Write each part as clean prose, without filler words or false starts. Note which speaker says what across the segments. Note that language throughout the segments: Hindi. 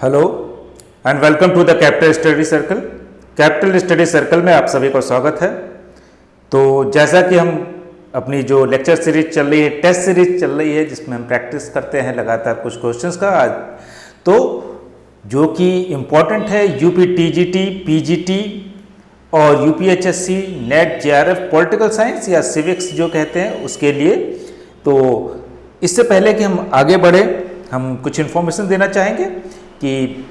Speaker 1: Hello and welcome to the capital study circle. Capital study circle में आप सभी को स्वागत है। तो जैसा कि हम अपनी जो लेक्चर सीरीज चल रही है, टेस्ट सीरीज चल रही है, जिसमें हम प्रैक्टिस करते हैं लगातार कुछ क्वेश्चंस का, आज तो जो कि इम्पॉर्टेंट है यूपी टीजीटी, पीजीटी और UPHSC, net, JRF, political science या सिविक्स जो कहते हैं उसके लिए। तो इससे पहले कि हम आगे बढ़े, हम कुछ इन्फॉर्मेशन देना चाहेंगे कि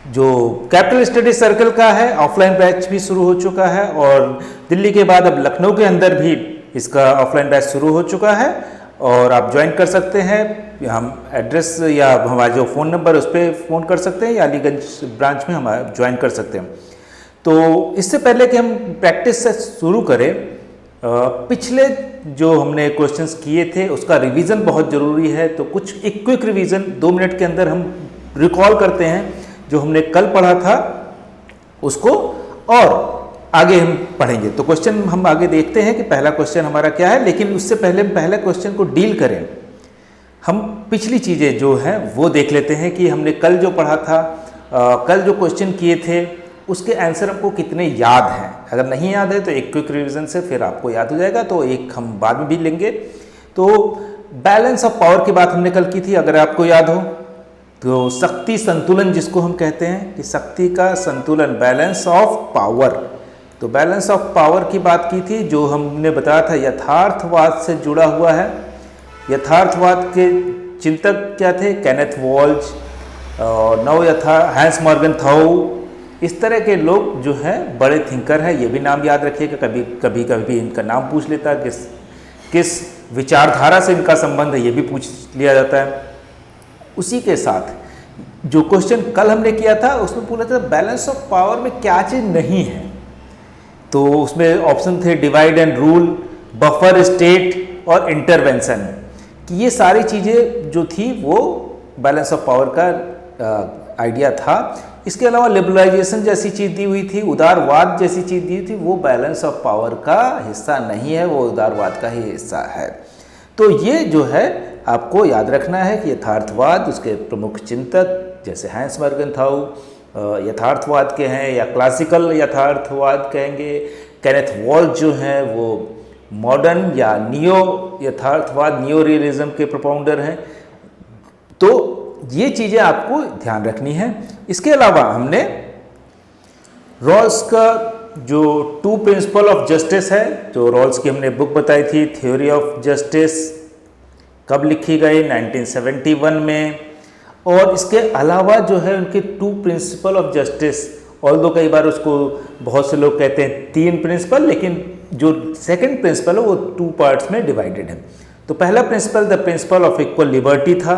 Speaker 1: जो कैपिटल स्टडी सर्कल का है ऑफलाइन बैच भी शुरू हो चुका है और दिल्ली के बाद अब लखनऊ के अंदर भी इसका ऑफलाइन बैच शुरू हो चुका है और आप ज्वाइन कर सकते हैं। हम एड्रेस या हमारा जो फ़ोन नंबर उस पर फ़ोन कर सकते हैं या अलीगंज ब्रांच में हम ज्वाइन कर सकते हैं। तो इससे पहले कि हम प्रैक्टिस से शुरू करें, पिछले जो हमने क्वेश्चंस किए थे उसका रिवीजन बहुत ज़रूरी है। तो कुछ एक क्विक रिवीजन 2 मिनट के अंदर हम रिकॉल करते हैं जो हमने कल पढ़ा था उसको, और आगे हम पढ़ेंगे। तो क्वेश्चन हम आगे देखते हैं कि पहला क्वेश्चन हमारा क्या है, लेकिन उससे पहले हम पहले क्वेश्चन को डील करें। हम पिछली चीज़ें जो हैं वो देख लेते हैं कि हमने कल जो पढ़ा था, कल जो क्वेश्चन किए थे उसके आंसर हमको कितने याद हैं। अगर नहीं याद है तो एक क्विक रिवीजन से फिर आपको याद हो जाएगा, तो एक हम बाद में भी लेंगे। तो बैलेंस ऑफ पावर की बात हमने कल की थी, अगर आपको याद हो तो शक्ति संतुलन जिसको हम कहते हैं कि शक्ति का संतुलन, बैलेंस ऑफ पावर। तो बैलेंस ऑफ पावर की बात की थी, जो हमने बताया था यथार्थवाद से जुड़ा हुआ है। यथार्थवाद के चिंतक क्या थे? केनेथ वॉल्ज और हैंस मॉर्गन थाउ, इस तरह के लोग जो हैं बड़े थिंकर हैं। ये भी नाम याद रखिएगा, कभी इनका नाम पूछ लेता है, किस विचारधारा से इनका संबंध है, ये भी पूछ लिया जाता है। उसी के साथ जो क्वेश्चन कल हमने किया था उसमें पूछा था बैलेंस ऑफ पावर में क्या चीज़ नहीं है। तो उसमें ऑप्शन थे divide and rule, buffer state और इंटरवेंशन, कि ये सारी चीज़ें जो थी वो बैलेंस ऑफ पावर का आइडिया था। इसके अलावा लिबरलाइजेशन जैसी चीज़ दी हुई थी, उदारवाद जैसी चीज़ दी थी, वो बैलेंस ऑफ पावर का हिस्सा नहीं है, वो उदारवाद का ही हिस्सा है। तो ये जो है आपको याद रखना है कि यथार्थवाद, उसके प्रमुख चिंतक जैसे हैंस मॉर्गन थाउ यथार्थवाद के हैं या क्लासिकल यथार्थवाद कहेंगे। केनेथ वॉल्ज जो हैं वो मॉडर्न या नियो यथार्थवाद, नियो रियलिज्म के प्रोपाउंडर हैं। तो ये चीज़ें आपको ध्यान रखनी है। इसके अलावा हमने रॉल्स का जो 2 प्रिंसिपल ऑफ जस्टिस है, जो रॉल्स की हमने बुक बताई थी, थ्योरी ऑफ जस्टिस, कब लिखी गई? 1971 में। और इसके अलावा जो है उनके 2 प्रिंसिपल ऑफ जस्टिस, ऑल्दो कई बार उसको बहुत से लोग कहते हैं 3 प्रिंसिपल, लेकिन जो सेकंड प्रिंसिपल है वो 2 पार्ट्स में डिवाइडेड है। तो पहला principle the principle of equal liberty था,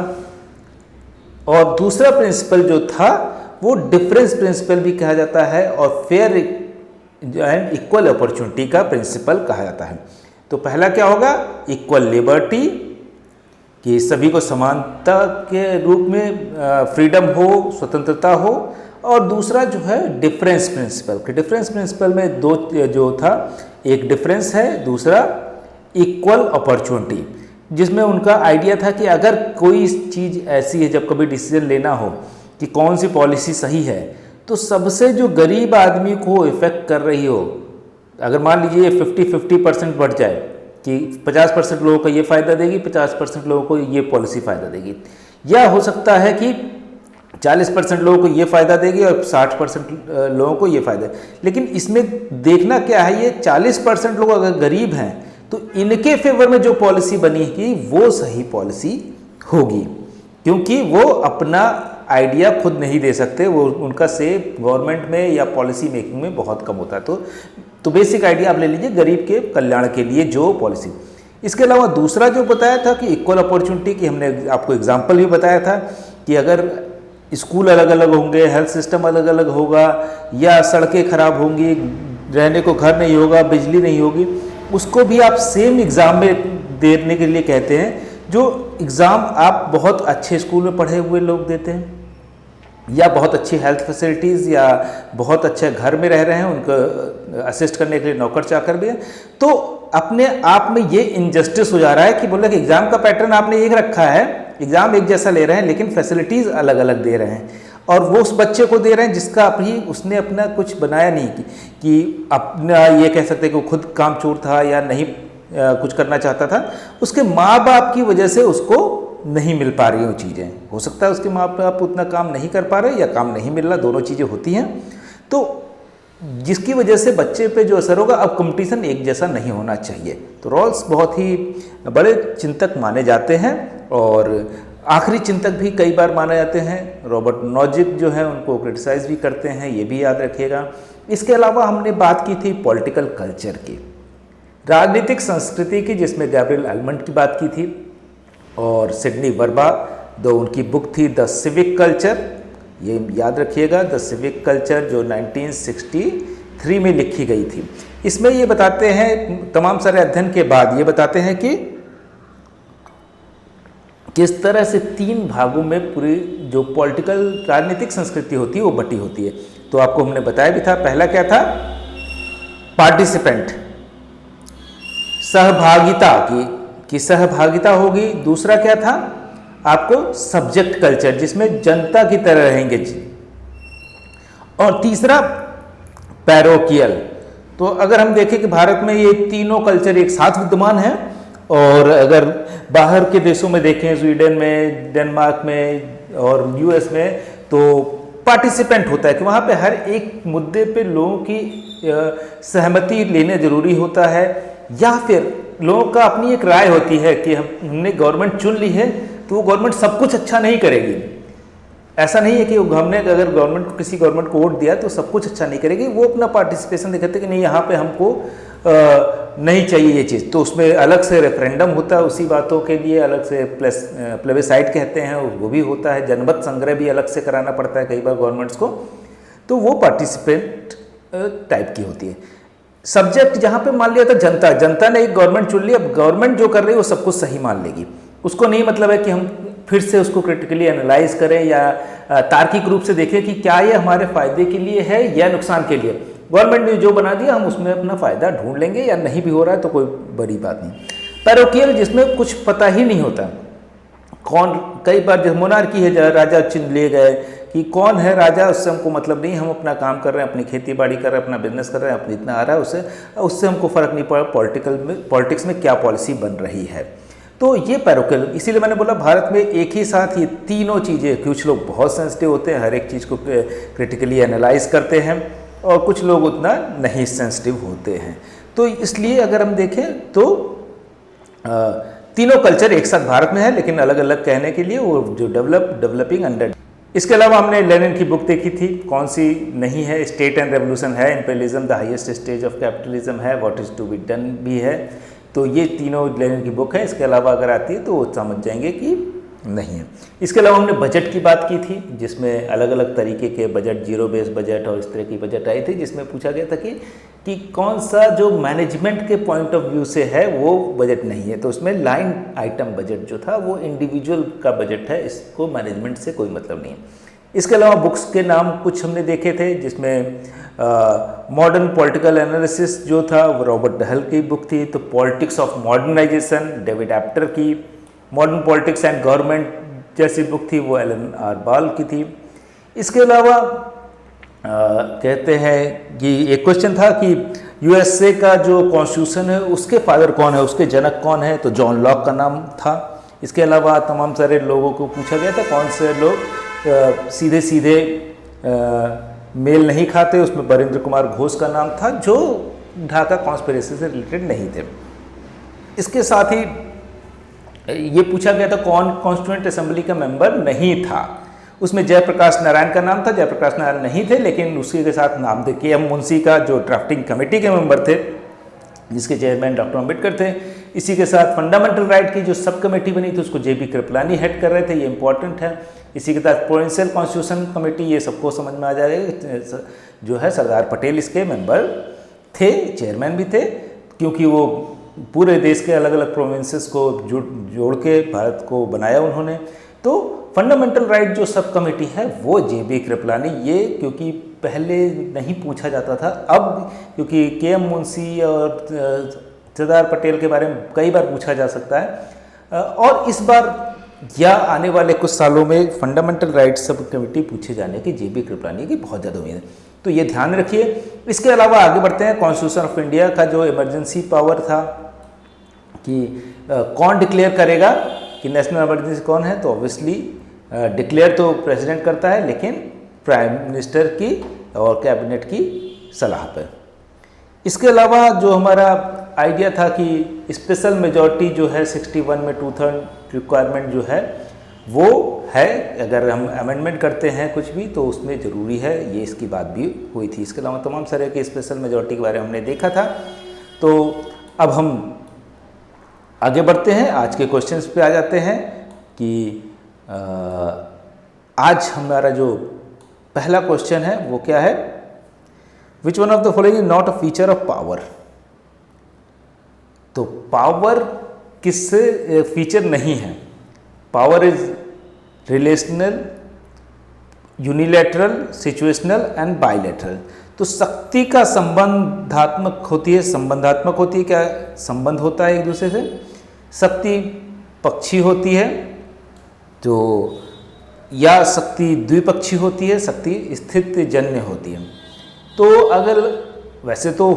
Speaker 1: और दूसरा प्रिंसिपल जो था वो डिफरेंस प्रिंसिपल भी कहा जाता है और फेयर एंड इक्वल अपॉर्चुनिटी का प्रिंसिपल कहा जाता है। तो पहला क्या होगा? इक्वल लिबर्टी, कि सभी को समानता के रूप में फ्रीडम हो, स्वतंत्रता हो। और दूसरा जो है डिफरेंस प्रिंसिपल, कि डिफरेंस प्रिंसिपल में 2 जो था, एक डिफरेंस है, दूसरा इक्वल अपॉर्चुनिटी, जिसमें उनका आइडिया था कि अगर कोई चीज़ ऐसी है, जब कभी डिसीजन लेना हो कि कौन सी पॉलिसी सही है, तो सबसे जो गरीब आदमी को इफ़ेक्ट कर रही हो, अगर मान लीजिए 50-50% बढ़ जाए कि 50% लोगों को ये फ़ायदा देगी, 50% लोगों को ये पॉलिसी फ़ायदा देगी, या हो सकता है कि 40% लोगों को ये फ़ायदा देगी और 60% लोगों को ये फ़ायदा। लेकिन इसमें देखना क्या है, ये 40% लोग अगर गरीब हैं तो इनके फेवर में जो पॉलिसी बनेगी वो सही पॉलिसी होगी, क्योंकि वो अपना आइडिया खुद नहीं दे सकते, वो उनका से गवर्नमेंट में या पॉलिसी मेकिंग में बहुत कम होता है। तो बेसिक आइडिया आप ले लीजिए गरीब के कल्याण के लिए जो पॉलिसी। इसके अलावा दूसरा जो बताया था कि इक्वल अपॉर्चुनिटी की, हमने आपको एग्जांपल भी बताया था कि अगर स्कूल अलग अलग होंगे, हेल्थ सिस्टम अलग अलग होगा, या सड़कें खराब होंगी, रहने को घर नहीं होगा, बिजली नहीं होगी, उसको भी आप सेम एग्ज़ाम में देने के लिए कहते हैं। जो एग्ज़ाम आप बहुत अच्छे स्कूल में पढ़े हुए लोग देते हैं, या बहुत अच्छी हेल्थ फैसिलिटीज़, या बहुत अच्छे घर में रह रहे हैं, उनको असिस्ट करने के लिए नौकर चाकर भी है, तो अपने आप में ये इनजस्टिस हो जा रहा है कि बोले कि एग्ज़ाम का पैटर्न आपने एक रखा है एग्ज़ाम एक जैसा ले रहे हैं लेकिन फैसिलिटीज़ अलग अलग दे रहे हैं, और वो उस बच्चे को दे रहे हैं जिसका अभी उसने अपना कुछ बनाया नहीं कि अपना, ये कह सकते हैं कि वो खुद कामचोर था या नहीं कुछ करना चाहता था, उसके माँ बाप की वजह से उसको नहीं मिल पा रही वो चीज़ें। हो सकता है उसके माँ बाप उतना काम नहीं कर पा रहे या काम नहीं मिल रहा, दोनों चीज़ें होती हैं, तो जिसकी वजह से बच्चे पे जो असर होगा, अब कंपटीशन एक जैसा नहीं होना चाहिए। तो रॉल्स बहुत ही बड़े चिंतक माने जाते हैं और आखिरी चिंतक भी कई बार माने जाते हैं। रॉबर्ट नॉजिक जो है उनको क्रिटिसाइज भी करते हैं, ये भी याद रखिएगा। इसके अलावा हमने बात की थी पॉलिटिकल कल्चर की, राजनीतिक संस्कृति की, जिसमें गैब्रियल एलमंट की बात की थी और सिडनी वर्बा, दो उनकी बुक थी द सिविक कल्चर, ये याद रखिएगा, द सिविक कल्चर जो 1963 में लिखी गई थी। इसमें ये बताते हैं, तमाम सारे अध्ययन के बाद ये बताते हैं कि किस तरह से 3 भागों में पूरी जो पॉलिटिकल राजनीतिक संस्कृति होती है वो बटी होती है। तो आपको हमने बताया भी था, पहला क्या था, पार्टिसिपेंट, सहभागिता की सहभागिता होगी। दूसरा क्या था आपको, सब्जेक्ट कल्चर, जिसमें जनता की तरह रहेंगे जी। और तीसरा पैरोकियल। तो अगर हम देखें कि भारत में ये तीनों कल्चर एक साथ विद्यमान है, और अगर बाहर के देशों में देखें, स्वीडन में, डेनमार्क में और यूएस में, तो पार्टिसिपेंट होता है कि वहाँ पे हर एक मुद्दे पे लोगों की सहमति लेना जरूरी होता है, या फिर लोगों का अपनी एक राय होती है कि हमने गवर्नमेंट चुन ली है तो वो गवर्नमेंट सब कुछ अच्छा नहीं करेगी। ऐसा नहीं है कि हमने अगर गवर्नमेंट को, किसी गवर्नमेंट को वोट दिया तो सब कुछ अच्छा नहीं करेगी, वो अपना पार्टिसिपेशन दिखाते कि नहीं, यहाँ पे हमको नहीं चाहिए ये चीज़, तो उसमें अलग से रेफरेंडम होता है उसी बातों के लिए, अलग से प्लेबिसाइट कहते हैं वो भी होता है, जनमत संग्रह भी अलग से कराना पड़ता है कई बार गवर्नमेंट्स को। तो वो पार्टिसिपेंट टाइप की होती है। सब्जेक्ट जहाँ पे मान लिया था जनता ने एक गवर्नमेंट चुन ली, अब गवर्नमेंट जो कर रही है वो सब कुछ सही मान लेगी, उसको नहीं मतलब है कि हम फिर से उसको क्रिटिकली एनालाइज करें या तार्किक रूप से देखें कि क्या ये हमारे फायदे के लिए है या नुकसान के लिए। गवर्नमेंट ने जो बना दिया हम उसमें अपना फायदा ढूंढ लेंगे, या नहीं भी हो रहा है तो कोई बड़ी बात नहीं। पैरोकियल, जिसमें कुछ पता ही नहीं होता कौन, कई बार जो मोनार्की है, राजा चुन लिए गए कि कौन है राजा, उससे हमको मतलब नहीं, हम अपना काम कर रहे हैं, अपनी खेती बाड़ी कर रहे हैं, अपना बिजनेस कर रहे हैं, अपनी इतना आ रहा है, उससे हमको फ़र्क नहीं पड़ा पॉलिटिक्स में क्या पॉलिसी बन रही है। तो ये पैरोकियल, इसीलिए मैंने बोला भारत में एक ही साथ ये तीनों चीज़ें, कुछ लोग बहुत सेंसिटिव होते हैं, हर एक चीज़ को क्रिटिकली एनालाइज करते हैं, और कुछ लोग उतना नहीं सेंसिटिव होते हैं। तो इसलिए अगर हम देखें तो तीनों कल्चर एक साथ भारत में है, लेकिन अलग अलग कहने के लिए वो जो डेवलपिंग अंडर। इसके अलावा हमने लेनिन की बुक देखी थी, कौन सी नहीं है, स्टेट एंड रेवोल्यूशन है, imperialism the highest stage of capitalism है, what is to be done भी है। तो ये तीनों लेनिन की बुक है। इसके अलावा अगर आती है तो वो समझ जाएंगे कि नहीं है। इसके अलावा हमने बजट की बात की थी, जिसमें अलग अलग तरीके के बजट, जीरो बेस बजट और इस तरह की बजट आई थी, जिसमें पूछा गया था कि कौन सा जो मैनेजमेंट के पॉइंट ऑफ व्यू से है वो बजट नहीं है। तो उसमें लाइन आइटम बजट जो था वो इंडिविजुअल का बजट है, इसको मैनेजमेंट से कोई मतलब नहीं है। इसके अलावा बुक्स के नाम कुछ हमने देखे थे, जिसमें मॉडर्न पॉलिटिकल एनालिसिस जो था वो रॉबर्ट हल की बुक थी। तो पॉलिटिक्स ऑफ मॉडर्नाइजेशन डेविड एप्टर की, मॉडर्न पॉलिटिक्स एंड गवर्नमेंट जैसी बुक थी वो एलन आर बाल की थी। इसके अलावा कहते हैं कि एक क्वेश्चन था कि यूएसए का जो कॉन्स्टिट्यूशन है उसके फादर कौन है, उसके जनक कौन है, तो जॉन लॉक का नाम था। इसके अलावा तमाम सारे लोगों को पूछा गया था कौन से लोग सीधे सीधे मेल नहीं खाते, उसमें बरिंद्र कुमार घोष का नाम था, जो ढाका कॉन्स्पिरेसी से रिलेटेड नहीं थे। इसके साथ ही ये पूछा गया था कौन कॉन्स्टिट्यूएंट असेंबली का मेंबर नहीं था, उसमें जयप्रकाश नारायण का नाम था। जयप्रकाश नारायण नहीं थे, लेकिन उसी के साथ नाम थे के एम मुंशी का, जो ड्राफ्टिंग कमेटी के मेंबर थे, जिसके चेयरमैन डॉक्टर अम्बेडकर थे। इसी के साथ फंडामेंटल राइट की जो सब कमेटी बनी थी उसको जेबी कृपलानी हेड कर रहे थे, ये इंपॉर्टेंट है। इसी के साथ प्रोविंशियल कॉन्स्टिट्यूशन कमेटी, ये सबको समझ में आ जाएगा, जो है सरदार पटेल इसके मेंबर थे, चेयरमैन भी थे, क्योंकि वो पूरे देश के अलग अलग प्रोविंसेस को जोड़ के भारत को बनाया उन्होंने। तो फंडामेंटल राइट जो सब कमेटी है वो जेबी कृपलानी, ये क्योंकि पहले नहीं पूछा जाता था, अब क्योंकि के एम मुंशी और सरदार पटेल के बारे में कई बार पूछा जा सकता है। और इस बार या आने वाले कुछ सालों में फंडामेंटल राइट्स सब कमेटी पूछे जाने की जेबी कृपलानी की बहुत ज़्यादा उम्मीद है, तो ये ध्यान रखिए। इसके अलावा आगे बढ़ते हैं। कॉन्स्टिट्यूशन ऑफ इंडिया का जो इमरजेंसी पावर था कि कौन डिक्लेयर करेगा कि नेशनल इमरजेंसी कौन है, तो ऑब्वियसली डिक्लेयर तो प्रेसिडेंट करता है, लेकिन प्राइम मिनिस्टर की और कैबिनेट की सलाह पर। इसके अलावा जो हमारा आइडिया था कि स्पेशल मेजॉरिटी जो है 61 में 2/3 रिक्वायरमेंट जो है वो है, अगर हम अमेंडमेंट करते हैं कुछ भी तो उसमें ज़रूरी है, ये इसकी बात भी हुई थी। इसके अलावा तमाम तरह के स्पेशल मेजॉरिटी के बारे में हमने देखा था। तो अब हम आगे बढ़ते हैं, आज के क्वेश्चंस पे आ जाते हैं कि आज हमारा जो पहला क्वेश्चन है वो क्या है, विच one of the following is not a feature of power. तो पावर किससे फीचर नहीं है? Power is relational, unilateral, situational and bilateral. तो शक्ति का संबंधात्मक होती है, संबंधात्मक होती है, क्या संबंध होता है एक दूसरे से। शक्ति पक्षी होती है जो, या शक्ति द्विपक्षी होती है, शक्ति स्थित जन्य होती है। तो अगर वैसे तो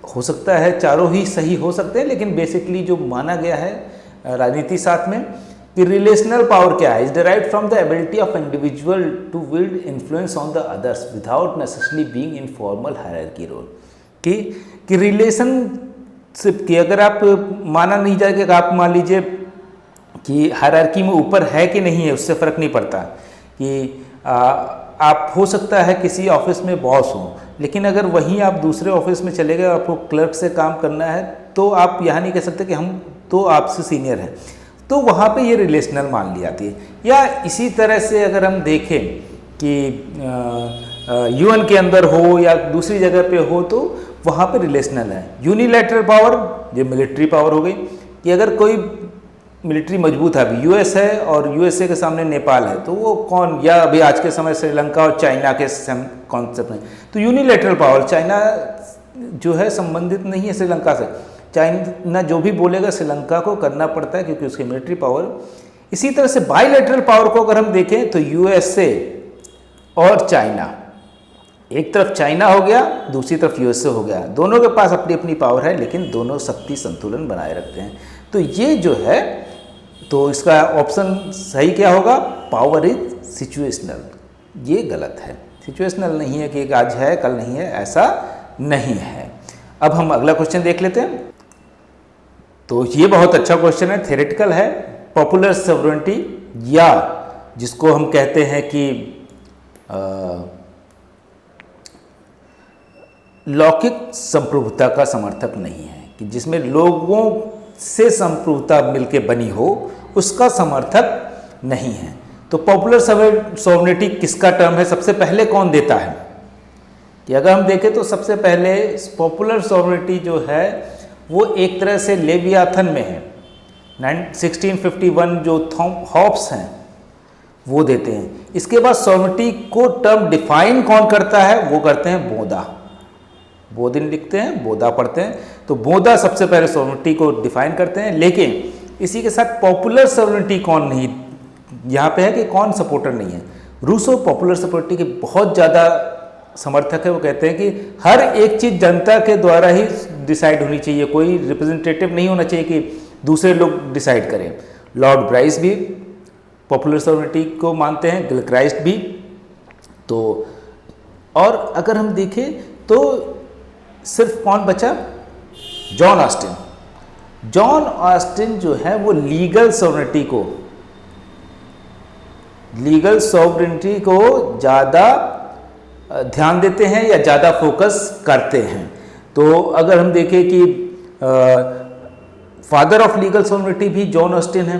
Speaker 1: हो सकता है चारों ही सही हो सकते हैं, लेकिन बेसिकली जो माना गया है राजनीति साथ में कि रिलेशनल पावर क्या है, is derived from the ability of individual to wield influence on the others without necessarily being in formal hierarchy role. कि रिलेशनशिप की अगर आप माना नहीं जाएगा, आप मान लीजिए कि हायरार्की में ऊपर है कि नहीं है, उससे फ़र्क नहीं पड़ता। कि आप हो सकता है किसी ऑफिस में बॉस हो, लेकिन अगर वहीं आप दूसरे ऑफिस में चले गए और आपको क्लर्क से काम करना है, तो आप यहाँ नहीं कह सकते कि हम तो आपसे सीनियर हैं, तो वहाँ पे ये रिलेशनल मान ली जाती है। या इसी तरह से अगर हम देखें कि यूएन के अंदर हो या दूसरी जगह पे हो, तो वहाँ पे रिलेशनल है। यूनिलैटरल पावर ये मिलिट्री पावर हो गई कि अगर कोई मिलिट्री मजबूत है, अभी यूएस है और यूएसए के सामने नेपाल है, तो वो कौन, या अभी आज के समय श्रीलंका और चाइना के कॉन्सेप्ट में, तो यूनिलैटरल पावर, चाइना जो है संबंधित नहीं है श्रीलंका से। चाइना जो भी बोलेगा श्रीलंका को करना पड़ता है क्योंकि उसकी मिलिट्री पावर। इसी तरह से बायलैटरल पावर को अगर हम देखें तो यूएसए और चाइना, एक तरफ चाइना हो गया, दूसरी तरफ यूएसए हो गया, दोनों के पास अपनी अपनी पावर है, लेकिन दोनों शक्ति संतुलन बनाए रखते हैं। तो ये जो है, तो इसका ऑप्शन सही क्या होगा, पावर इज सिचुएशनल। ये गलत है, सिचुएशनल नहीं है कि आज है कल नहीं है, ऐसा नहीं है। अब हम अगला क्वेश्चन देख लेते हैं। तो ये बहुत अच्छा क्वेश्चन है, थ्योरेटिकल है। पॉपुलर सॉवरेनिटी, या जिसको हम कहते हैं कि लौकिक संप्रभुता का समर्थक नहीं है, कि जिसमें लोगों से संप्रभुता मिलके बनी हो, उसका समर्थक नहीं है। तो पॉपुलर सॉवरेनिटी किसका टर्म है, सबसे पहले कौन देता है? कि अगर हम देखें तो सबसे पहले पॉपुलर सॉवरेनिटी जो है वो एक तरह से लेवियाथन में है। 1651 जो हॉब्स हैं वो देते हैं। इसके बाद सॉवरेनिटी को टर्म डिफाइन कौन करता है, वो करते हैं बोदा। बोदिन लिखते हैं, बोदा पढ़ते हैं, तो बोदा सबसे पहले सॉवरेनिटी को डिफाइन करते हैं। लेकिन इसी के साथ पॉपुलर सॉवरेनिटी कौन नहीं, यहाँ पे है कि कौन सपोर्टर नहीं है। रूसो पॉपुलर सॉवरेनिटी के बहुत ज़्यादा समर्थक है। वो कहते हैं कि हर एक चीज़ जनता के द्वारा ही डिसाइड होनी चाहिए, कोई रिप्रेजेंटेटिव नहीं होना चाहिए कि दूसरे लोग डिसाइड करें। लॉर्ड ब्राइस भी पॉपुलर सॉवरेनिटी को मानते हैं, गिलक्राइस्ट भी। तो और अगर हम देखें तो सिर्फ कौन बचा, जॉन ऑस्टिन। जॉन ऑस्टिन जो है वो लीगल सॉवरेनिटी को ज़्यादा ध्यान देते हैं या ज़्यादा फोकस करते हैं। तो अगर हम देखें कि फादर ऑफ लीगल सॉवरेनिटी भी जॉन ऑस्टिन है,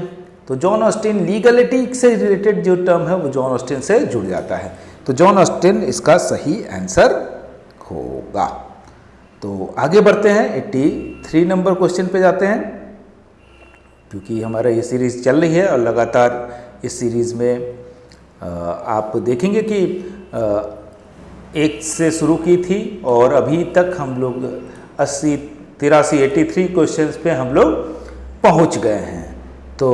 Speaker 1: तो जॉन ऑस्टिन लीगलिटी से रिलेटेड जो टर्म है वो जॉन ऑस्टिन से जुड़ जाता है। तो जॉन ऑस्टिन इसका सही आंसर होगा। तो आगे बढ़ते हैं, 83 नंबर क्वेश्चन पे जाते हैं। क्योंकि हमारा ये सीरीज़ चल रही है और लगातार इस सीरीज़ में आप देखेंगे कि एक से शुरू की थी और अभी तक हम लोग 83 क्वेश्चंस पे हम लोग पहुंच गए हैं। तो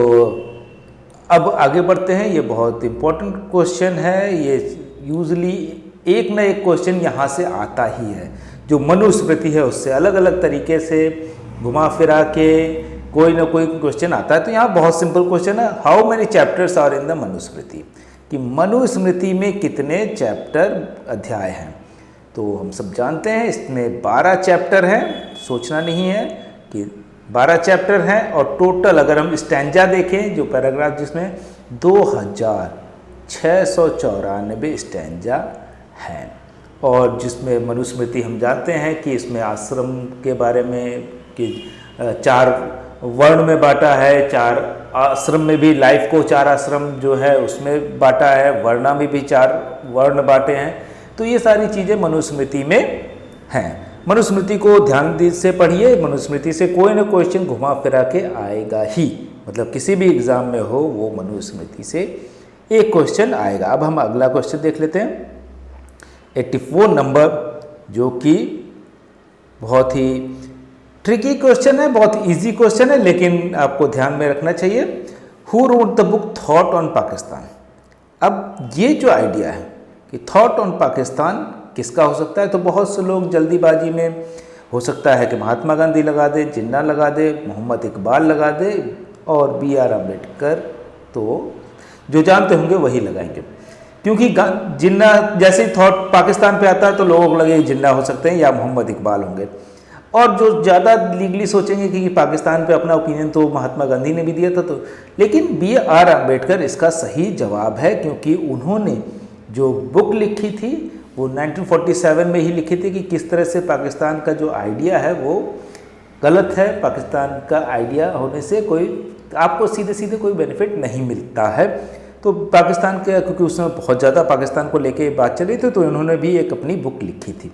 Speaker 1: अब आगे बढ़ते हैं। ये बहुत इम्पोर्टेंट क्वेश्चन है, ये यूजली एक ना एक क्वेश्चन यहाँ से आता ही है, जो मनुस्मृति है उससे अलग अलग तरीके से घुमा फिरा के कोई ना कोई क्वेश्चन आता है। तो यहाँ बहुत सिंपल क्वेश्चन है, how many chapters are in the Manusmriti, कि मनुस्मृति में कितने चैप्टर अध्याय हैं। तो हम सब जानते हैं इसमें 12 चैप्टर हैं, सोचना नहीं है कि 12 चैप्टर हैं, और टोटल अगर हम स्टैंजा देखें, जो पैराग्राफ जिसमें 2694 स्टैंजा हैं, और जिसमें मनुस्मृति हम जानते हैं कि इसमें आश्रम के बारे में कि 4 वर्ण में बांटा है, 4 आश्रम में भी लाइफ को 4 आश्रम जो है उसमें बांटा है, वर्णा में भी 4 वर्ण बांटे हैं। तो ये सारी चीज़ें मनुस्मृति में हैं। मनुस्मृति को ध्यान से पढ़िए, मनुस्मृति से कोई ना क्वेश्चन घुमा फिरा के आएगा ही, मतलब किसी भी एग्जाम में हो वो मनुस्मृति से एक क्वेश्चन आएगा। अब हम अगला क्वेश्चन देख लेते हैं, 84 नंबर, जो कि बहुत ही ट्रिकी क्वेश्चन है, बहुत इजी क्वेश्चन है, लेकिन आपको ध्यान में रखना चाहिए। Who wrote the book thought on Pakistan. अब ये जो आइडिया है कि थॉट ऑन पाकिस्तान किसका हो सकता है, तो बहुत से लोग जल्दीबाजी में हो सकता है कि महात्मा गांधी लगा दे, जिन्ना लगा दे, मोहम्मद इकबाल लगा दे, और BR अम्बेडकर तो जो जानते होंगे वही लगाएंगे, क्योंकि जिन्ना जैसे थॉट पाकिस्तान पे आता है तो लोगों को लगे जिन्ना हो सकते हैं या मोहम्मद इकबाल होंगे, और जो ज़्यादा लीगली सोचेंगे कि पाकिस्तान पे अपना ओपिनियन तो महात्मा गांधी ने भी दिया था, तो लेकिन BR अम्बेडकर इसका सही जवाब है, क्योंकि उन्होंने जो बुक लिखी थी वो 1947 में ही लिखी थी कि किस तरह से पाकिस्तान का जो आइडिया है वो गलत है, पाकिस्तान का आइडिया होने से कोई आपको सीधे सीधे कोई बेनिफिट नहीं मिलता है। तो पाकिस्तान के, क्योंकि उस समय बहुत ज़्यादा पाकिस्तान को लेके बात चली थी, तो इन्होंने भी एक अपनी बुक लिखी थी।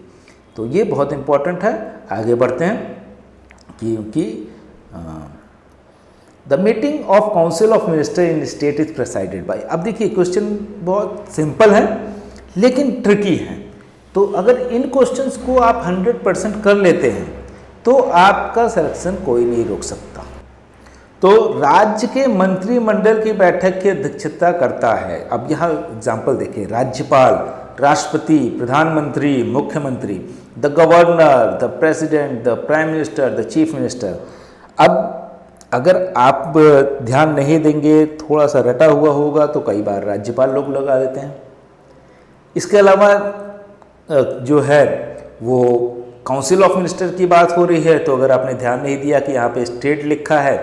Speaker 1: तो ये बहुत इम्पोर्टेंट है। आगे बढ़ते हैं, क्योंकि the meeting of council of minister in state is presided by. अब देखिए क्वेश्चन बहुत सिंपल है लेकिन ट्रिकी है, तो अगर इन क्वेश्चंस को आप 100% कर लेते हैं तो आपका सिलेक्शन कोई नहीं रोक सकता। तो राज्य के मंत्रिमंडल की बैठक की अध्यक्षता करता है। अब यहाँ एग्जाम्पल देखिए, राज्यपाल, राष्ट्रपति, प्रधानमंत्री, मुख्यमंत्री, the governor, the president, the prime minister, the chief minister. अब अगर आप ध्यान नहीं देंगे, थोड़ा सा रटा हुआ होगा, तो कई बार राज्यपाल लोग लगा देते हैं। इसके अलावा जो है वो काउंसिल ऑफ मिनिस्टर की बात हो रही है, तो अगर आपने ध्यान नहीं दिया कि यहाँ पे स्टेट लिखा है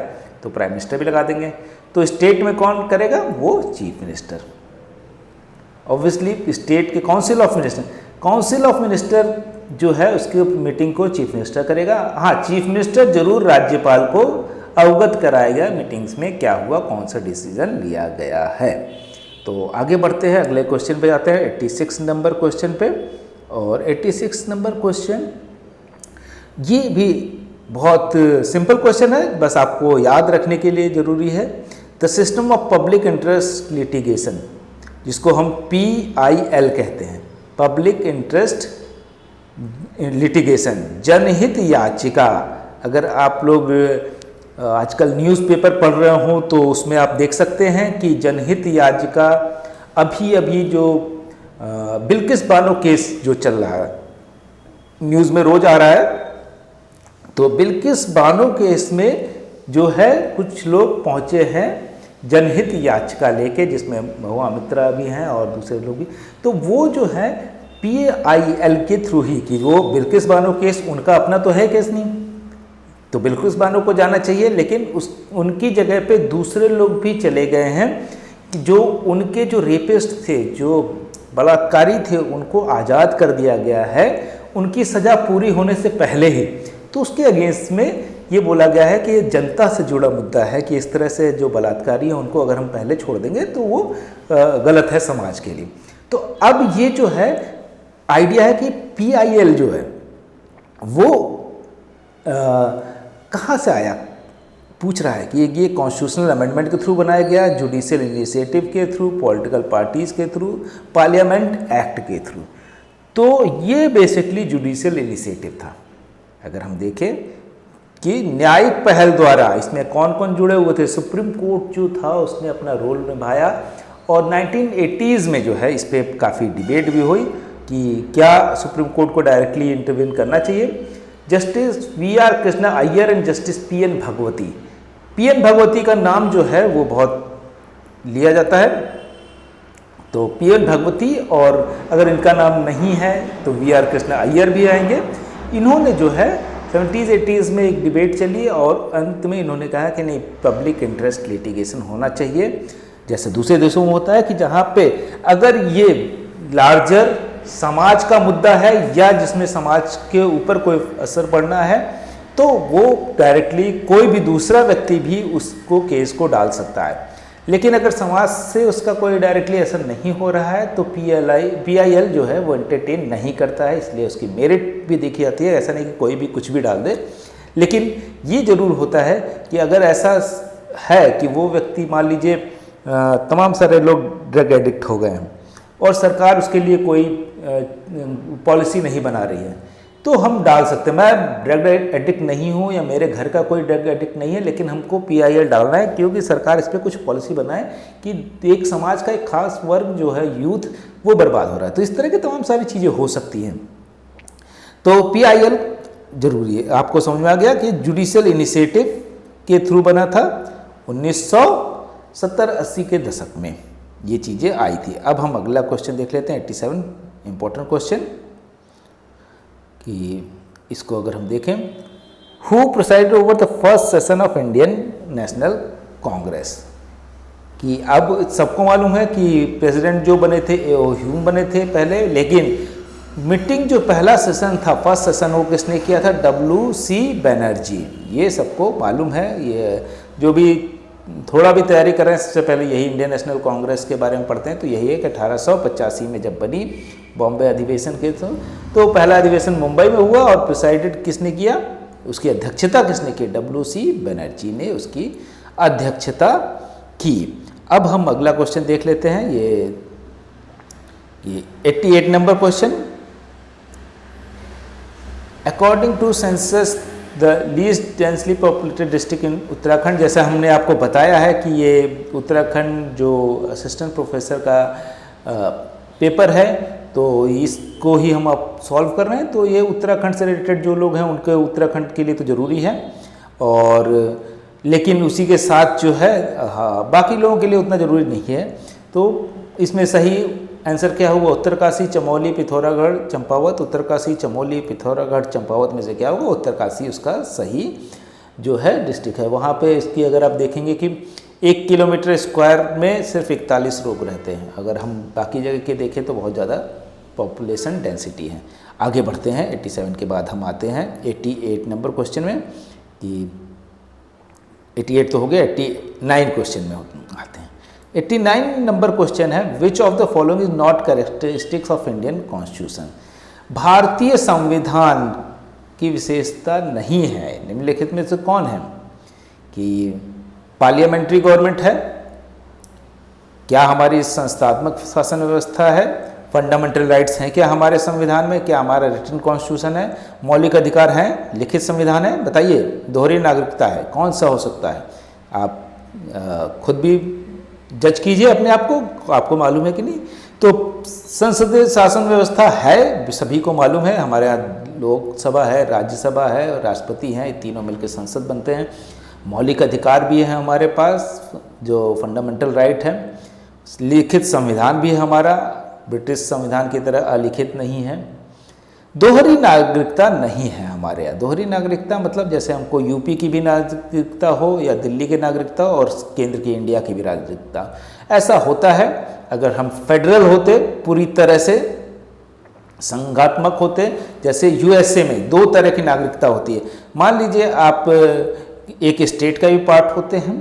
Speaker 1: तो प्राइम मिनिस्टर भी लगा देंगे। तो स्टेट में कौन करेगा, वो चीफ मिनिस्टर। ऑब्वियसली स्टेट के काउंसिल ऑफ मिनिस्टर जो है उसकी मीटिंग को चीफ मिनिस्टर करेगा। हाँ, चीफ मिनिस्टर जरूर राज्यपाल को अवगत कराएगा मीटिंग्स में क्या हुआ, कौन सा डिसीजन लिया गया है। तो आगे बढ़ते हैं, अगले क्वेश्चन पे जाते हैं, 86 नंबर क्वेश्चन पे। और 86 नंबर क्वेश्चन ये भी बहुत सिंपल क्वेश्चन है, बस आपको याद रखने के लिए ज़रूरी है। The system of public interest litigation, जिसको हम PIL कहते हैं, पब्लिक इंटरेस्ट लिटिगेशन, जनहित याचिका। अगर आप लोग आजकल न्यूज़पेपर पढ़ रहे हो तो उसमें आप देख सकते हैं कि जनहित याचिका अभी जो बिल्किस बानो केस जो चल रहा है, न्यूज़ में रोज आ रहा है, तो बिल्किस बानो केस में जो है कुछ लोग पहुंचे हैं जनहित याचिका लेके, जिसमें महुआ मित्रा भी हैं और दूसरे लोग भी। तो वो जो है PIL के थ्रू ही, कि वो बिल्किस बानो केस उनका अपना तो है केस नहीं, तो बिल्किस बानो को जाना चाहिए, लेकिन उनकी जगह पे दूसरे लोग भी चले गए हैं, जो उनके जो रेपिस्ट थे, जो बलात्कारी थे, उनको आज़ाद कर दिया गया है उनकी सज़ा पूरी होने से पहले ही। तो उसके अगेंस्ट में ये बोला गया है कि ये जनता से जुड़ा मुद्दा है, कि इस तरह से जो बलात्कारी हैं उनको अगर हम पहले छोड़ देंगे तो वो गलत है समाज के लिए। तो अब ये जो है आइडिया है कि PIL जो है वो कहाँ से आया, पूछ रहा है कि ये कॉन्स्टिट्यूशनल अमेंडमेंट के थ्रू बनाया गया, जुडिशियल इनिशिएटिव के थ्रू, पॉलिटिकल पार्टीज़ के थ्रू, पार्लियामेंट एक्ट के थ्रू। तो ये बेसिकली जुडिशियल इनिशिएटिव था। अगर हम देखें कि न्यायिक पहल द्वारा, इसमें कौन कौन जुड़े हुए थे, सुप्रीम कोर्ट जो था उसने अपना रोल निभाया, और 1980s में जो है इस पर काफ़ी डिबेट भी हुई कि क्या सुप्रीम कोर्ट को डायरेक्टली इंटरवीन करना चाहिए। Justice VR. Krishna Iyer and justice PN. Bhagwati. PN. Bhagwati का नाम जो है वो बहुत लिया जाता है, तो पी.एन. भगवती, और अगर इनका नाम नहीं है तो वी.आर. कृष्णा अय्यर भी आएंगे। इन्होंने जो है 70s 80s में एक डिबेट चली और अंत में इन्होंने कहा कि नहीं, पब्लिक इंटरेस्ट लिटिगेशन होना चाहिए, जैसे दूसरे देशों में होता है कि जहाँ पे अगर ये लार्जर समाज का मुद्दा है या जिसमें समाज के ऊपर कोई असर पड़ना है, तो वो डायरेक्टली कोई भी दूसरा व्यक्ति भी उसको केस को डाल सकता है। लेकिन अगर समाज से उसका कोई डायरेक्टली असर नहीं हो रहा है तो PIL जो है वो एंटरटेन नहीं करता है, इसलिए उसकी मेरिट भी देखी जाती है। ऐसा नहीं कि कोई भी कुछ भी डाल दे, लेकिन ये जरूर होता है कि अगर ऐसा है कि वो व्यक्ति, मान लीजिए तमाम सारे लोग ड्रग एडिक्ट हो गए हैं और सरकार उसके लिए कोई पॉलिसी नहीं बना रही है, तो हम डाल सकते हैं। मैं ड्रग एडिक्ट नहीं हूँ या मेरे घर का कोई ड्रग एडिक्ट नहीं है, लेकिन हमको PIL डालना है क्योंकि सरकार इस पर कुछ पॉलिसी बनाए कि एक समाज का एक खास वर्ग जो है, यूथ, वो बर्बाद हो रहा है। तो इस तरह की तमाम सारी चीज़ें हो सकती हैं। तो PIL जरूरी है। आपको समझ में आ गया कि जुडिशियल इनिशिएटिव के थ्रू बना था 1970-80 के दशक में ये चीज़ें आई थी। अब हम अगला क्वेश्चन देख लेते हैं, 87 इंपॉर्टेंट क्वेश्चन, कि इसको अगर हम देखें, who presided over the first session of Indian national Congress, कि अब सबको मालूम है कि प्रेसिडेंट जो बने थे ह्यूम बने थे पहले, लेकिन मीटिंग जो पहला सेशन था, फर्स्ट सेशन, वो किसने किया था? WC बनर्जी। ये सबको मालूम है। ये जो भी थोड़ा भी तैयारी कर रहे हैं, सबसे पहले यही इंडियन नेशनल कांग्रेस के बारे में पढ़ते हैं, तो यही है कि 1885 में जब बनी, बॉम्बे अधिवेशन के तो पहला अधिवेशन मुंबई में हुआ और प्रिसाइडेड किसने किया, उसकी अध्यक्षता किसने की? WC बनर्जी ने उसकी अध्यक्षता की। अब हम अगला क्वेश्चन देख लेते हैं, ये 88 number question. According to census the least densely populated district in Uttarakhand, जैसा हमने आपको बताया है कि ये उत्तराखंड जो असिस्टेंट प्रोफेसर का पेपर है, तो इसको ही हम अब सॉल्व कर रहे हैं। तो ये उत्तराखंड से रिलेटेड जो लोग हैं उनके उत्तराखंड के लिए तो ज़रूरी है, और लेकिन उसी के साथ जो है बाकी लोगों के लिए उतना ज़रूरी नहीं है। तो इसमें सही आंसर क्या होगा? उत्तरकाशी, चमोली, पिथौरागढ़, चंपावत। उत्तरकाशी, चमोली, पिथौरागढ़, चंपावत में से क्या होगा? उत्तरकाशी उसका सही जो है डिस्ट्रिक्ट है। वहाँ पे इसकी अगर आप देखेंगे कि 1 किलोमीटर स्क्वायर में सिर्फ 41 लोग रहते हैं। अगर हम बाकी जगह के देखें तो बहुत ज़्यादा पॉपुलेशन डेंसिटी है। आगे बढ़ते हैं, 87 के बाद हम आते हैं 88 नंबर क्वेश्चन में, कि 88 तो हो गया, 89 क्वेश्चन में आते हैं। 89 नंबर क्वेश्चन है, which of the following is not characteristics of Indian constitution. भारतीय संविधान की विशेषता नहीं है निम्नलिखित में से कौन है? कि पार्लियामेंट्री गवर्नमेंट है, क्या हमारी संस्थात्मक शासन व्यवस्था है, फंडामेंटल राइट्स हैं क्या हमारे संविधान में, क्या हमारा रिटन कॉन्स्टिट्यूशन है, मौलिक अधिकार हैं, लिखित संविधान है, बताइए। दोहरी नागरिकता है, कौन सा हो सकता है? आप खुद भी जज कीजिए अपने आप को, आपको मालूम है कि नहीं। तो संसदीय शासन व्यवस्था है, सभी को मालूम है, हमारे यहाँ लोकसभा है, राज्यसभा है और राष्ट्रपति हैं, ये तीनों मिलकर संसद बनते हैं। मौलिक अधिकार भी है हमारे पास, जो फंडामेंटल राइट है। लिखित संविधान भी है हमारा, ब्रिटिश संविधान की तरह अलिखित नहीं है। दोहरी नागरिकता नहीं है हमारे यहाँ। दोहरी नागरिकता मतलब जैसे हमको यूपी की भी नागरिकता हो या दिल्ली की नागरिकता और केंद्र की इंडिया की भी नागरिकता, ऐसा होता है अगर हम फेडरल होते, पूरी तरह से संघात्मक होते। जैसे यूएसए में 2 तरह की नागरिकता होती है। मान लीजिए आप एक स्टेट का भी पार्ट होते हैं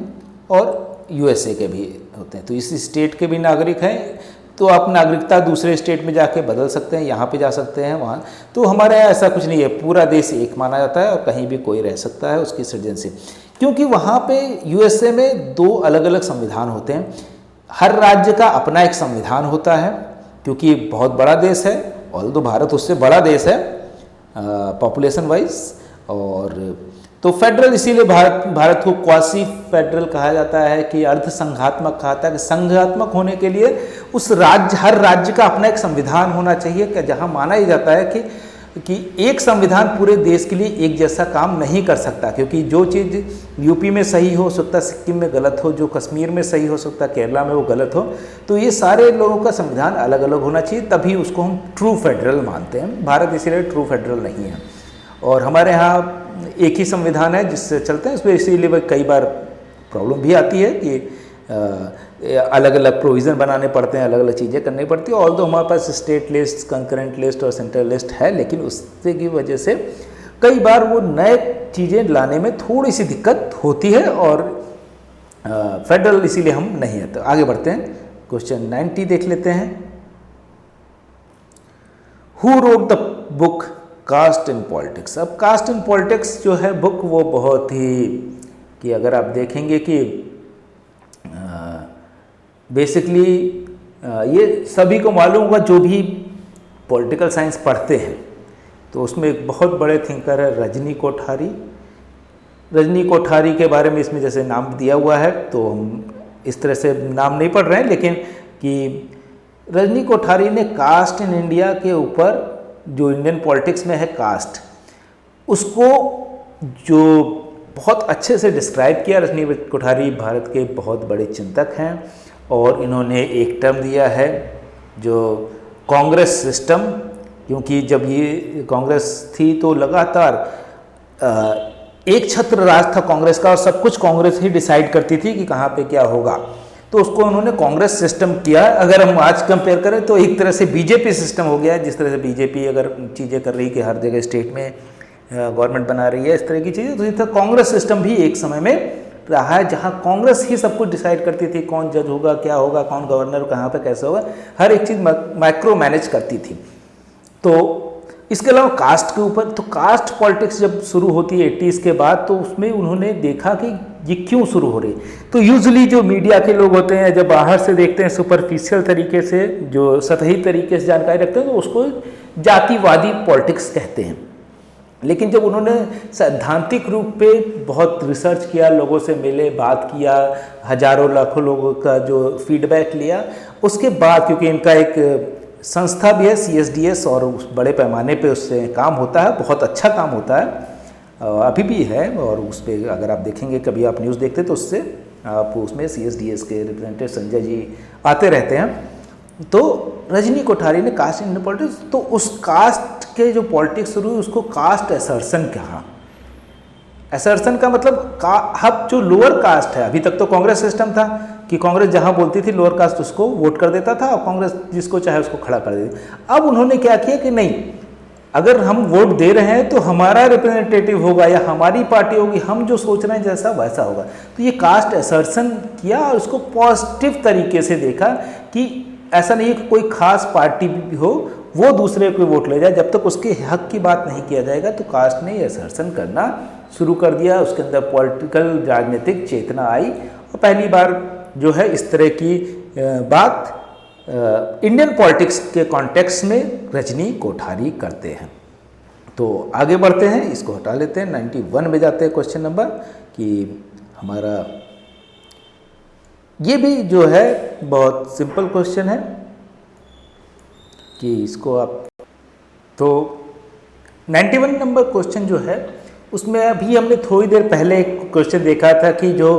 Speaker 1: और यूएसए के भी होते हैं, तो इस स्टेट के भी नागरिक हैं, तो आप नागरिकता दूसरे स्टेट में जाके बदल सकते हैं, यहाँ पे जा सकते हैं, वहाँ। तो हमारे यहाँ ऐसा कुछ नहीं है, पूरा देश एक माना जाता है और कहीं भी कोई रह सकता है उसकी सृजन से, क्योंकि वहाँ पे यूएसए में 2 अलग अलग संविधान होते हैं। हर राज्य का अपना एक संविधान होता है, क्योंकि बहुत बड़ा देश है, ऑल्दो भारत उससे बड़ा देश है पॉपुलेशन वाइज। और तो फेडरल इसीलिए भारत को क्वासी फेडरल कहा जाता है कि अर्ध संघात्मक कहा जाता है कि संघात्मक होने के लिए हर राज्य का अपना एक संविधान होना चाहिए कि जहां माना ही जाता है कि एक संविधान पूरे देश के लिए एक जैसा काम नहीं कर सकता, क्योंकि जो चीज़ यूपी में सही हो सकता सिक्किम में गलत हो, जो कश्मीर में सही हो सकता केरला में वो गलत हो। तो ये सारे लोगों का संविधान अलग अलग होना चाहिए, तभी उसको हम ट्रू फेडरल मानते हैं। भारत इसीलिए ट्रू फेडरल नहीं है और हमारे यहाँ एक ही संविधान है जिससे चलते हैं। इसमें इसीलिए कई बार प्रॉब्लम भी आती है कि अलग अलग प्रोविज़न बनाने पड़ते हैं, अलग अलग चीज़ें करनी पड़ती है। ऑल्दो हमारे पास स्टेट लिस्ट, कंकरेंट लिस्ट और सेंट्रल लिस्ट है, लेकिन उससे की वजह से कई बार वो नए चीज़ें लाने में थोड़ी सी दिक्कत होती है और फेडरल इसीलिए हम नहीं है। तो आगे बढ़ते हैं, क्वेश्चन 90 देख लेते हैं। Who wrote the book caste in politics. अब कास्ट इन पॉलिटिक्स जो है बुक, वो बहुत ही कि अगर आप देखेंगे कि बेसिकली ये सभी को मालूम होगा जो भी पॉलिटिकल साइंस पढ़ते हैं, तो उसमें एक बहुत बड़े थिंकर है रजनी कोठारी। रजनी कोठारी के बारे में इसमें जैसे नाम दिया हुआ है, तो हम इस तरह से नाम नहीं पढ़ रहे हैं, लेकिन कि रजनी कोठारी ने कास्ट इन इंडिया के ऊपर, जो इंडियन पॉलिटिक्स में है कास्ट, उसको जो बहुत अच्छे से डिस्क्राइब किया। रजनी कोठारी भारत के बहुत बड़े चिंतक हैं और इन्होंने एक टर्म दिया है जो कांग्रेस सिस्टम, क्योंकि जब ये कांग्रेस थी तो लगातार एक छत्र राज था कांग्रेस का और सब कुछ कांग्रेस ही डिसाइड करती थी कि कहाँ पे क्या होगा, तो उसको उन्होंने कांग्रेस सिस्टम किया। अगर हम आज कंपेयर करें तो एक तरह से बीजेपी सिस्टम हो गया, जिस तरह से बीजेपी अगर चीज़ें कर रही कि हर जगह स्टेट में गवर्नमेंट बना रही है, इस तरह की चीज़ें, तो इस तरह कांग्रेस सिस्टम भी एक समय में रहा है जहां कांग्रेस ही सब कुछ डिसाइड करती थी, कौन जज होगा, क्या होगा, कौन गवर्नर, कहाँ पे कैसे होगा, हर एक चीज़ माइक्रो मैनेज करती थी। तो इसके अलावा कास्ट के ऊपर, तो कास्ट पॉलिटिक्स जब शुरू होती है 80s के बाद, तो उसमें उन्होंने देखा कि ये क्यों शुरू हो रही। तो यूजुअली जो मीडिया के लोग होते हैं जब बाहर से देखते हैं सुपरफिशियल तरीके से, जो सतही तरीके से जानकारी रखते हैं, तो उसको जातिवादी पॉलिटिक्स कहते हैं। लेकिन जब उन्होंने सैद्धांतिक रूप पे बहुत रिसर्च किया, लोगों से मिले, बात किया, हजारों लाखों लोगों का जो फीडबैक लिया, उसके बाद, क्योंकि इनका एक संस्था भी है CSDS और उस बड़े पैमाने पे उससे काम होता है, बहुत अच्छा काम होता है, अभी भी है, और उस पर अगर आप देखेंगे कभी आप न्यूज़ देखते तो उससे आप उसमें CSDS के रिप्रेजेंटेटिव संजय जी आते रहते हैं। तो रजनी कोठारी ने कास्ट इन पॉलिटिक्स, तो उस कास्ट के जो पॉलिटिक्स शुरू हुई उसको कास्ट असर्सन कहा। असर्सन का मतलब अब जो लोअर कास्ट है, अभी तक तो कांग्रेस सिस्टम था कि कांग्रेस जहां बोलती थी लोअर कास्ट उसको वोट कर देता था और कांग्रेस जिसको चाहे उसको खड़ा कर देती। अब उन्होंने क्या किया कि नहीं, अगर हम वोट दे रहे हैं तो हमारा रिप्रेजेंटेटिव होगा या हमारी पार्टी होगी, हम जो सोच रहे हैं जैसा वैसा होगा। तो ये कास्ट असर्सन किया और उसको पॉजिटिव तरीके से देखा कि ऐसा नहीं है कि कोई खास पार्टी भी हो वो दूसरे को वोट ले जाए, जब तक उसके हक की बात नहीं किया जाएगा। तो कास्ट ने यह असर्सन करना शुरू कर दिया, उसके अंदर पॉलिटिकल राजनीतिक चेतना आई और पहली बार जो है इस तरह की बात इंडियन पॉलिटिक्स के कॉन्टेक्स्ट में रजनी कोठारी करते हैं। तो आगे बढ़ते हैं, इसको हटा लेते हैं, 91 में जाते हैं क्वेश्चन नंबर, कि हमारा ये भी जो है बहुत सिंपल क्वेश्चन है कि इसको आप, तो 91 नंबर क्वेश्चन जो है उसमें अभी हमने थोड़ी देर पहले एक क्वेश्चन देखा था कि जो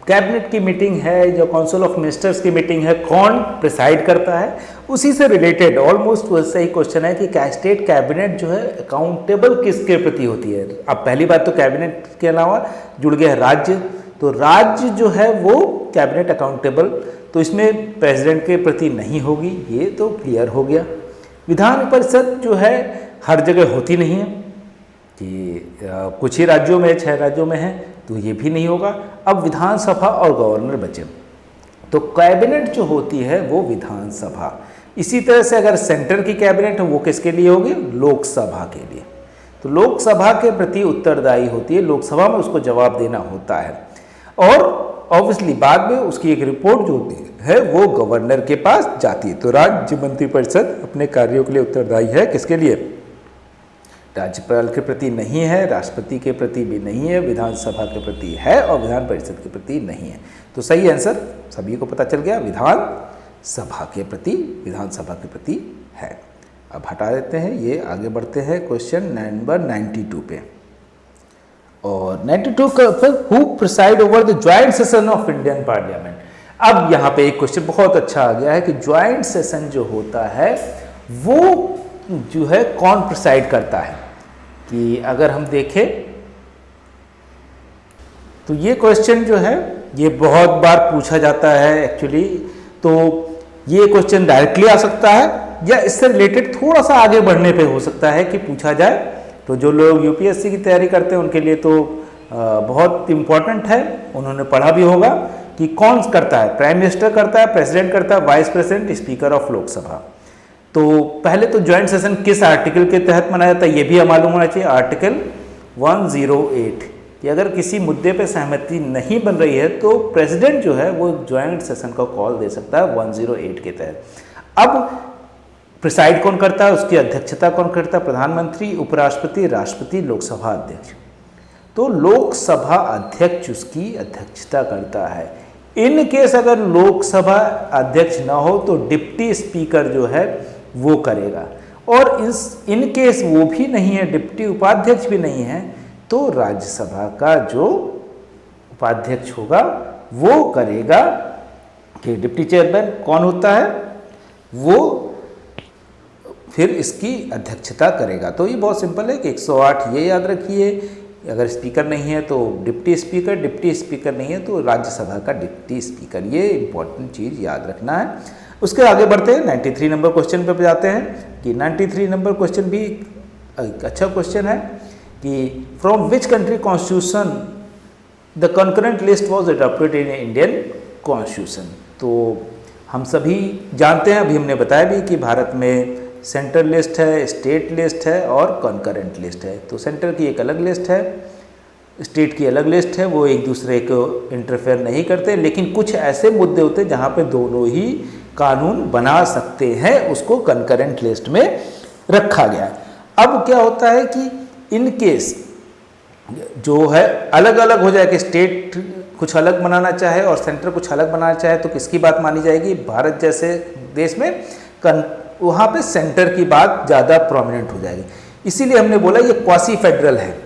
Speaker 1: कैबिनेट की मीटिंग है, जो काउंसिल ऑफ मिनिस्टर्स की मीटिंग है, कौन प्रिसाइड करता है, उसी से रिलेटेड ऑलमोस्ट वैसा ही क्वेश्चन है कि स्टेट कैबिनेट जो है अकाउंटेबल किसके प्रति होती है। अब पहली बात तो कैबिनेट के अलावा जुड़ गया है राज्य, तो राज्य जो है वो कैबिनेट अकाउंटेबल, तो इसमें प्रेसिडेंट के प्रति नहीं होगी, ये तो क्लियर हो गया। विधान परिषद जो है हर जगह होती नहीं है, कि कुछ ही राज्यों में, 6 राज्यों में है, तो ये भी नहीं होगा। अब विधानसभा और गवर्नर बचे, तो कैबिनेट जो होती है वो विधानसभा। इसी तरह से अगर सेंटर की कैबिनेट है वो किसके लिए होगी, लोकसभा के लिए, तो लोकसभा के प्रति उत्तरदायी होती है, लोकसभा में उसको जवाब देना होता है। और ऑब्वियसली बाद में उसकी एक रिपोर्ट जो होती है वो गवर्नर के पास जाती है। तो राज्य मंत्रिपरिषद अपने कार्यों के लिए उत्तरदायी है, किसके लिए,
Speaker 2: राज्यपाल के प्रति नहीं है, राष्ट्रपति के प्रति भी नहीं है, विधानसभा के प्रति है और विधान परिषद के प्रति नहीं है। तो सही आंसर सभी को पता चल गया, विधानसभा के प्रति, विधानसभा के प्रति है। अब हटा देते हैं ये, आगे बढ़ते हैं क्वेश्चन नंबर 92 पे। और 92 का who preside over the joint session of Indian parliament. अब यहाँ पे एक क्वेश्चन बहुत अच्छा आ गया है कि ज्वाइंट सेशन जो होता है वो जो है कौन प्रिसाइड करता है। कि अगर हम देखें तो ये क्वेश्चन जो है ये बहुत बार पूछा जाता है एक्चुअली। तो ये क्वेश्चन डायरेक्टली आ सकता है या इससे रिलेटेड थोड़ा सा आगे बढ़ने पे हो सकता है कि पूछा जाए। तो जो लोग यूपीएससी की तैयारी करते हैं उनके लिए तो बहुत इम्पोर्टेंट है, उन्होंने पढ़ा भी होगा कि कौन करता है, प्राइम मिनिस्टर करता है, प्रेसिडेंट करता है, vice president, speaker of Lok Sabha. तो पहले तो ज्वाइंट सेशन किस आर्टिकल के तहत मनाया जाता है ये भी मालूम होना चाहिए, आर्टिकल 108 कि अगर किसी मुद्दे पे सहमति नहीं बन रही है तो प्रेसिडेंट जो है वो ज्वाइंट सेशन का कॉल दे सकता है 108 के तहत। अब प्रिसाइड कौन करता है, उसकी अध्यक्षता कौन करता है, प्रधानमंत्री, उपराष्ट्रपति, राष्ट्रपति, लोकसभा अध्यक्ष। तो लोकसभा अध्यक्ष उसकी अध्यक्षता करता है। इन केस अगर लोकसभा अध्यक्ष ना हो तो डिप्टी स्पीकर जो है वो करेगा, और इन केस वो भी नहीं है, डिप्टी उपाध्यक्ष भी नहीं है, तो राज्यसभा का जो उपाध्यक्ष होगा वो करेगा। कि डिप्टी चेयरमैन कौन होता है वो फिर इसकी अध्यक्षता करेगा। तो ये बहुत सिंपल है कि 108 ये याद रखिए, अगर स्पीकर नहीं है तो डिप्टी स्पीकर, डिप्टी स्पीकर नहीं है तो राज्यसभा का डिप्टी स्पीकर, ये इंपॉर्टेंट चीज़ याद रखना है। उसके आगे बढ़ते हैं 93 नंबर क्वेश्चन पे जाते हैं कि 93 नंबर क्वेश्चन भी एक अच्छा क्वेश्चन है कि from which country constitution the concurrent list was adopted in Indian constitution. तो हम सभी जानते हैं, अभी हमने बताया भी कि भारत में सेंट्रल लिस्ट है, स्टेट लिस्ट है और कॉन्करेंट लिस्ट है। तो सेंटर की एक अलग लिस्ट है, स्टेट की अलग लिस्ट है, वो एक दूसरे को इंटरफेयर नहीं करते, लेकिन कुछ ऐसे मुद्दे होते हैं जहाँ पे दोनों ही कानून बना सकते हैं, उसको कॉन्करेंट लिस्ट में रखा गया है। अब क्या होता है कि इन केस जो है अलग अलग हो जाए कि स्टेट कुछ अलग बनाना चाहे और सेंटर कुछ अलग बनाना चाहे तो किसकी बात मानी जाएगी। भारत जैसे देश में वहाँ पे सेंटर की बात ज़्यादा प्रोमिनेंट हो जाएगी, इसीलिए हमने बोला ये क्वासी फेडरल है।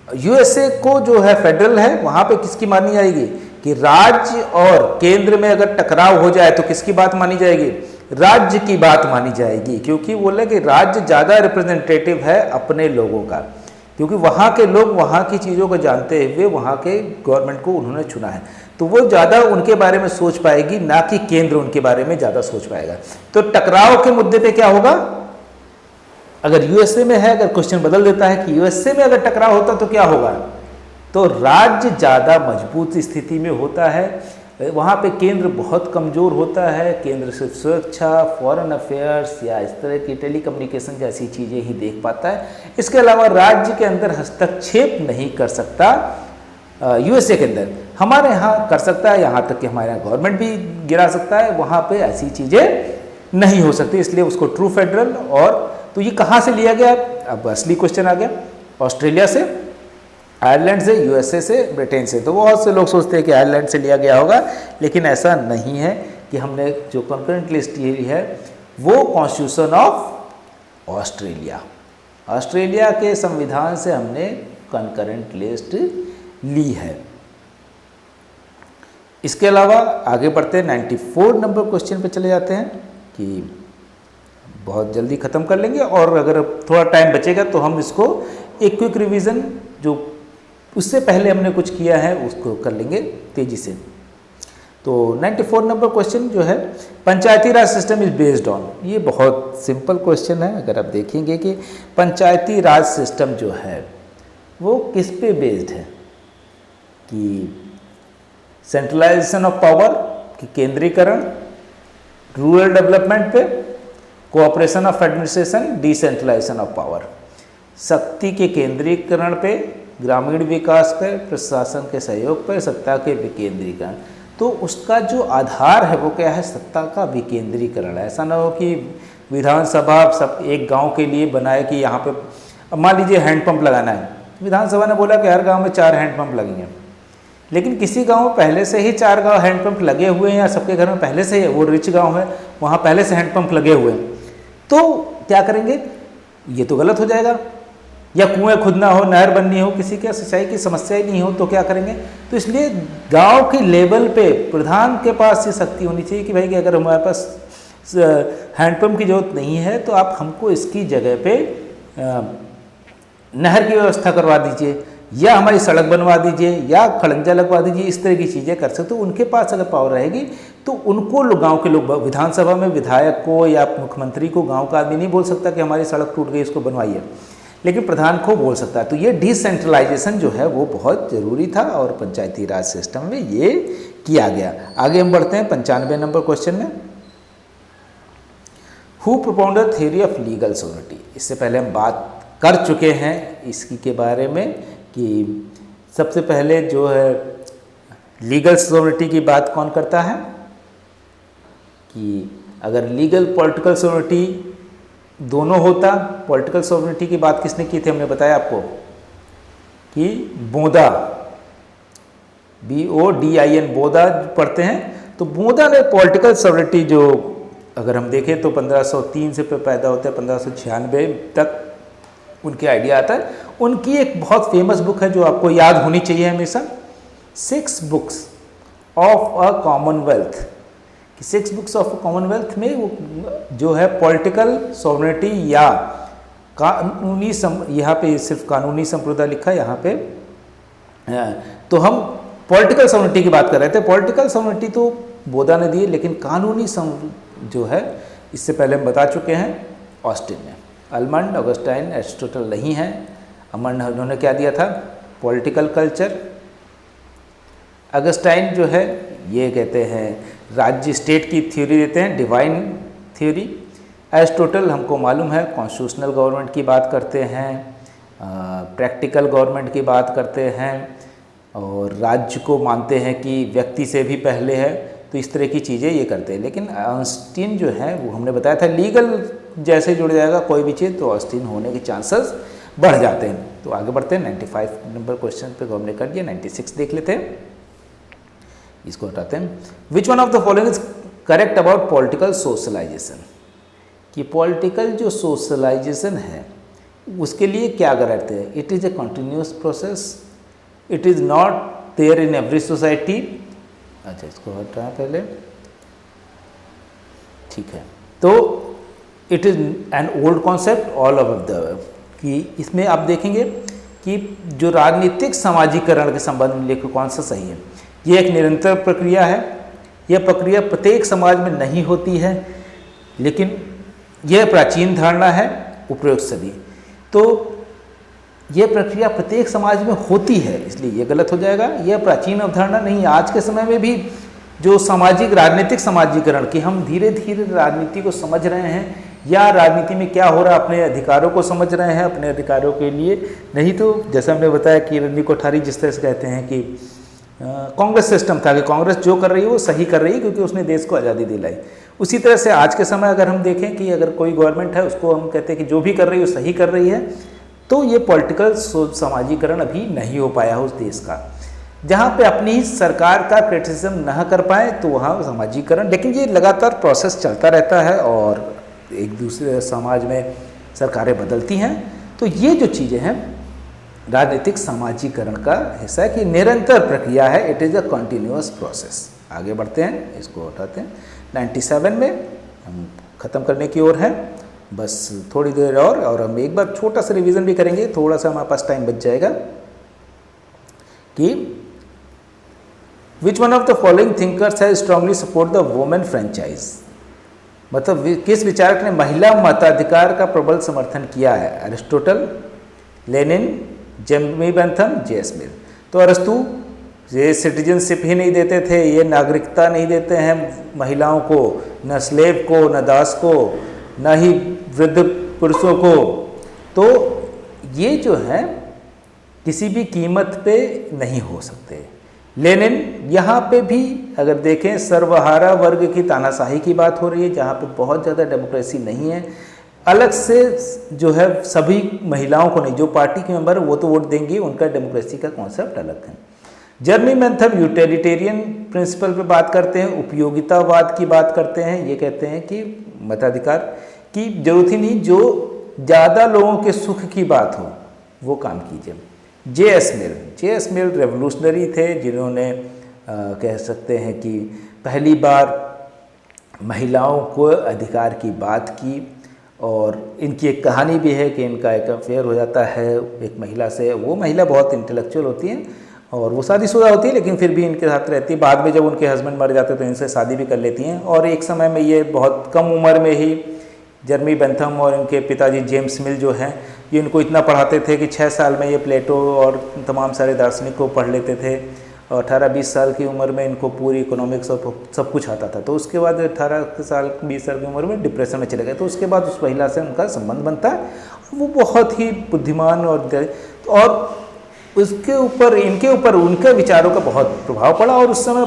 Speaker 2: यूएसए को जो है फेडरल है, वहाँ पे किसकी मानी जाएगी कि राज्य और केंद्र में अगर टकराव हो जाए तो किसकी बात मानी जाएगी, राज्य की बात मानी जाएगी। क्योंकि बोले कि राज्य ज़्यादा रिप्रेजेंटेटिव है अपने लोगों का, क्योंकि वहाँ के लोग वहाँ की चीज़ों को जानते हुए वहाँ के गवर्नमेंट को उन्होंने चुना है, तो वो ज़्यादा उनके बारे में सोच पाएगी, ना कि केंद्र उनके बारे में ज़्यादा सोच पाएगा। तो टकराव के मुद्दे पे क्या होगा, अगर यूएसए में है, अगर क्वेश्चन बदल देता है कि यूएसए में अगर टकराव होता तो क्या होगा, तो राज्य ज़्यादा मजबूत स्थिति में होता है, वहाँ पे केंद्र बहुत कमज़ोर होता है। केंद्र सिर्फ सुरक्षा, फॉरेन अफेयर्स या इस तरह की टेलीकम्युनिकेशन जैसी चीज़ें ही देख पाता है। इसके अलावा राज्य के अंदर हस्तक्षेप नहीं कर सकता यूएसए के अंदर। हमारे यहाँ कर सकता है, यहाँ तक कि हमारे यहाँ गवर्नमेंट भी गिरा सकता है, वहाँ पे ऐसी चीज़ें नहीं हो सकती, इसलिए उसको ट्रू फेडरल। और तो ये कहाँ से लिया गया, अब असली क्वेश्चन आ गया, ऑस्ट्रेलिया से, आयरलैंड से, यूएसए से, ब्रिटेन से। तो बहुत से लोग सोचते हैं कि आयरलैंड से लिया गया होगा, लेकिन ऐसा नहीं है कि हमने जो कंकरेंट लिस्ट ली है वो कॉन्स्टिट्यूशन ऑफ ऑस्ट्रेलिया, ऑस्ट्रेलिया के संविधान से हमने कंकरेंट लिस्ट ली है। इसके अलावा आगे बढ़ते हैं 94 नंबर क्वेश्चन पे चले जाते हैं कि बहुत जल्दी ख़त्म कर लेंगे, और अगर थोड़ा टाइम बचेगा तो हम इसको एक क्विक रिवीजन जो उससे पहले हमने कुछ किया है उसको कर लेंगे तेज़ी से। तो 94 नंबर क्वेश्चन जो है, पंचायती राज सिस्टम इज बेस्ड ऑन, ये बहुत सिंपल क्वेश्चन है। अगर आप देखेंगे कि पंचायती राज सिस्टम जो है वो किस पे बेस्ड है, कि सेंट्रलाइजेशन ऑफ पावर की केंद्रीकरण, रूरल डेवलपमेंट पे, cooperation of administration, decentralisation of power, शक्ति के केंद्रीकरण पे, ग्रामीण विकास पे, प्रशासन के सहयोग पर, सत्ता के विकेंद्रीकरण। तो उसका जो आधार है वो क्या है, सत्ता का विकेंद्रीकरण है। ऐसा ना हो कि विधानसभा सब एक गांव के लिए बनाए कि यहाँ पे अब मान लीजिए हैंडपंप लगाना है, विधानसभा ने बोला कि हर गांव में 4 हैंडपंप लगेंगे, लेकिन किसी गांव में पहले से ही 4 गांव हैंडपंप लगे हुए हैं या सबके घर में पहले से ही, वो रिच गांव है वहाँ पहले से हैंडपंप लगे हुए हैं, तो क्या करेंगे? ये तो गलत हो जाएगा। या कुएं खुदना हो, नहर बननी हो, किसी के सिंचाई की समस्या ही नहीं हो तो क्या करेंगे? तो इसलिए गांव के लेवल पे प्रधान के पास ये शक्ति होनी चाहिए कि भाई कि अगर हमारे पास हैंडपंप की जरूरत नहीं है तो आप हमको इसकी जगह पे नहर की व्यवस्था करवा दीजिए, या हमारी सड़क बनवा दीजिए, या खड़ंजा लगवा दीजिए। इस तरह की चीज़ें कर सकते हो। उनके पास अगर पावर रहेगी तो उनको गांव के लोग, विधानसभा में विधायक को या मुख्यमंत्री को गांव का आदमी नहीं बोल सकता कि हमारी सड़क टूट गई इसको बनवाइए, लेकिन प्रधान को बोल सकता है। तो ये डिसेंट्रलाइजेशन जो है वो बहुत ज़रूरी था और पंचायती राज सिस्टम में ये किया गया। आगे हम बढ़ते हैं 95 नंबर क्वेश्चन में। Who propounded theory of legal sovereignty. इससे पहले हम बात कर चुके हैं इसकी के बारे में कि सबसे पहले जो है लीगल सॉवरेनिटी की बात कौन करता है, कि अगर लीगल पॉलिटिकल सॉवरेनिटी दोनों होता। पॉलिटिकल सॉवरेनिटी की बात किसने की थी? हमने बताया आपको कि बोदा, BODIN, बोदा पढ़ते हैं। तो बोदा ने पॉलिटिकल सॉवरेनिटी जो अगर हम देखें तो 1503 से पैदा होता है, 1596 तक उनके आइडिया आता है। उनकी एक बहुत फेमस बुक है जो आपको याद होनी चाहिए हमेशा, 6 books of a Commonwealth. 6 books of Commonwealth में वो जो है पॉलिटिकल सॉवरेनिटी या कानूनी यहाँ पे सिर्फ कानूनी संप्रदाय लिखा है यहाँ पे, तो हम पॉलिटिकल सॉवरेनिटी की बात कर रहे थे। पॉलिटिकल सॉवरेनिटी तो बोदा ने दी, लेकिन कानूनी जो है इससे पहले हम बता चुके हैं ऑस्टिन ने। अल्मंड, ऑगस्टाइन, एरिस्टोटल नहीं है। अल्मंड उन्होंने क्या दिया था? Political culture. ऑगस्टाइन जो है ये कहते हैं राज्य स्टेट की थ्योरी देते हैं, डिवाइन थ्योरी। एरिस्टोटल हमको मालूम है कॉन्स्टिट्यूशनल गवर्नमेंट की बात करते हैं, प्रैक्टिकल गवर्नमेंट की बात करते हैं, और राज्य को मानते हैं कि व्यक्ति से भी पहले है। तो इस तरह की चीज़ें ये करते हैं। लेकिन ऑस्टिन जो है वो हमने बताया था लीगल जैसे जुड़ जाएगा कोई भी चीज़ तो ऑस्टिन होने के चांसेस बढ़ जाते हैं। तो आगे बढ़ते हैं 95 नंबर क्वेश्चन पे हमने कर दिया। 96 देख लेते हैं, इसको हटाते हैं। Which one of the following is correct about political socialisation. कि पॉलिटिकल जो सोशलाइजेशन है उसके लिए क्या करेक्ट है? It is a continuous process, it is not there in every society. अच्छा, इसको हटाएं पहले, ठीक है। तो it is an old concept all over the, कि इसमें आप देखेंगे कि जो राजनीतिक समाजीकरण के संबंध में लेकर कौन सा सही है। ये एक निरंतर प्रक्रिया है। यह प्रक्रिया प्रत्येक समाज में नहीं होती है, लेकिन यह प्राचीन धारणा है, उपयुक्त सदी। तो यह प्रक्रिया प्रत्येक समाज में होती है, इसलिए यह गलत हो जाएगा। यह प्राचीन अवधारणा नहीं है। आज के समय में भी जो सामाजिक राजनीतिक समाजीकरण की हम धीरे धीरे राजनीति को समझ रहे हैं, या राजनीति में क्या हो रहा है अपने अधिकारों को समझ रहे हैं, अपने अधिकारों के लिए नहीं। तो जैसा हमने बताया कि रंजी कोठारी जिस तरह से कहते हैं कि कांग्रेस सिस्टम था कि कांग्रेस जो कर रही है वो सही कर रही है क्योंकि उसने देश को आज़ादी दिलाई। उसी तरह से आज के समय अगर हम देखें कि अगर कोई गवर्नमेंट है उसको हम कहते हैं कि जो भी कर रही है वो सही कर रही है। तो ये पॉलिटिकल समाजीकरण अभी नहीं हो पाया उस देश का। जहाँ पे अपनी ही सरकार का क्रिटिसिज्म न कर पाए तो वहाँ समाजीकरण, लेकिन ये लगातार प्रोसेस चलता रहता है और एक दूसरे समाज में सरकारें बदलती हैं। तो ये जो चीज़ें हैं राजनीतिक समाजीकरण का हिस्सा है कि निरंतर प्रक्रिया है, it is a continuous process. आगे बढ़ते हैं, इसको हटाते हैं। 97 में हम ख़त्म करने की ओर हैं, बस थोड़ी देर और हम एक बार छोटा सा रिवीजन भी करेंगे, थोड़ा सा हमारे पास टाइम बच जाएगा। कि विच one of the following thinkers has strongly support the women franchise. मतलब किस विचारक ने महिला मताधिकार का प्रबल समर्थन किया है? Aristotle, Lenin, Jeremy Bentham, J S Mill. तो अरस्तु ये सिटीजनशिप ही नहीं देते थे, ये नागरिकता नहीं देते हैं महिलाओं को, न स्लेव को, न दास को, न ही वृद्ध पुरुषों को। तो ये जो है किसी भी कीमत पे नहीं हो सकते। लेनिन, यहाँ पे भी अगर देखें सर्वहारा वर्ग की तानाशाही की बात हो रही है, जहाँ पे बहुत ज़्यादा डेमोक्रेसी नहीं है। अलग से जो है सभी महिलाओं को नहीं, जो पार्टी के मेंबर वो तो वोट देंगी, उनका डेमोक्रेसी का कॉन्सेप्ट अलग है। जर्मी बेंथम यूटिलिटेरियन प्रिंसिपल पे बात करते हैं, उपयोगितावाद की बात करते हैं। ये कहते हैं कि मताधिकार की जरूरत ही नहीं, जो ज़्यादा लोगों के सुख की बात हो वो काम कीजिए। जे एस मिल रेवोल्यूशनरी थे, जिन्होंने कह सकते हैं कि पहली बार महिलाओं को अधिकार की बात की। और इनकी एक कहानी भी है कि इनका एक अफेयर हो जाता है एक महिला से। वो महिला बहुत इंटेलेक्चुअल होती है और वो शादीशुदा होती है, लेकिन फिर भी इनके साथ रहती है। बाद में जब उनके हस्बैंड मर जाते हैं तो इनसे शादी भी कर लेती हैं। और एक समय में ये बहुत कम उम्र में ही जर्मी बेंथम और इनके पिताजी जेम्स मिल जो हैं, ये इनको इतना पढ़ाते थे कि 6 साल में ये प्लेटो और तमाम सारे दार्शनिक को पढ़ लेते थे। और 18-20 साल की उम्र में इनको पूरी इकोनॉमिक्स और सब कुछ आता था। तो उसके बाद 18 साल 20 साल की उम्र में डिप्रेशन में चले गए। तो उसके बाद उस महिला से उनका संबंध बनता है। वो बहुत ही बुद्धिमान और उसके ऊपर इनके ऊपर उनके विचारों का बहुत प्रभाव पड़ा। और उस समय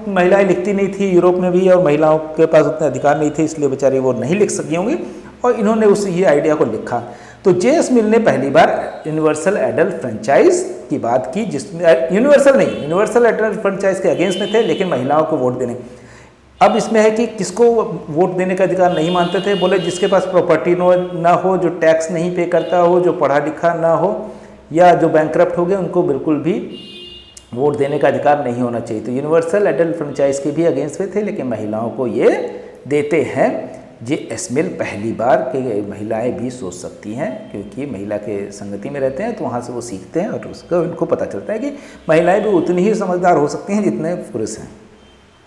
Speaker 2: महिलाएं लिखती नहीं थी यूरोप में भी, और महिलाओं के पास उतने अधिकार नहीं थे, इसलिए बेचारी वो नहीं लिख सकी होंगी। और इन्होंने उस ये आइडिया को लिखा। तो जे एस मिल ने पहली बार यूनिवर्सल एडल्ट फ्रेंचाइज की बात की, जिसमें यूनिवर्सल एडल्ट फ्रेंचाइज के अगेंस्ट में थे, लेकिन महिलाओं को वोट देने। अब इसमें है कि किसको वोट देने का अधिकार नहीं मानते थे। बोले जिसके पास प्रॉपर्टी ना हो, जो टैक्स नहीं पे करता हो, जो पढ़ा लिखा ना हो, या जो बैंकरप्ट हो गए, उनको बिल्कुल भी वोट देने का अधिकार नहीं होना चाहिए। तो यूनिवर्सल एडल्ट फ्रेंचाइज के भी अगेंस्ट में थे, लेकिन महिलाओं को ये देते हैं। जे एस मिल पहली बार कि महिलाएं भी सोच सकती हैं, क्योंकि महिला के संगति में रहते हैं तो वहाँ से वो सीखते हैं और उसको उनको पता चलता है कि महिलाएं भी उतनी ही समझदार हो सकती हैं जितने पुरुष हैं।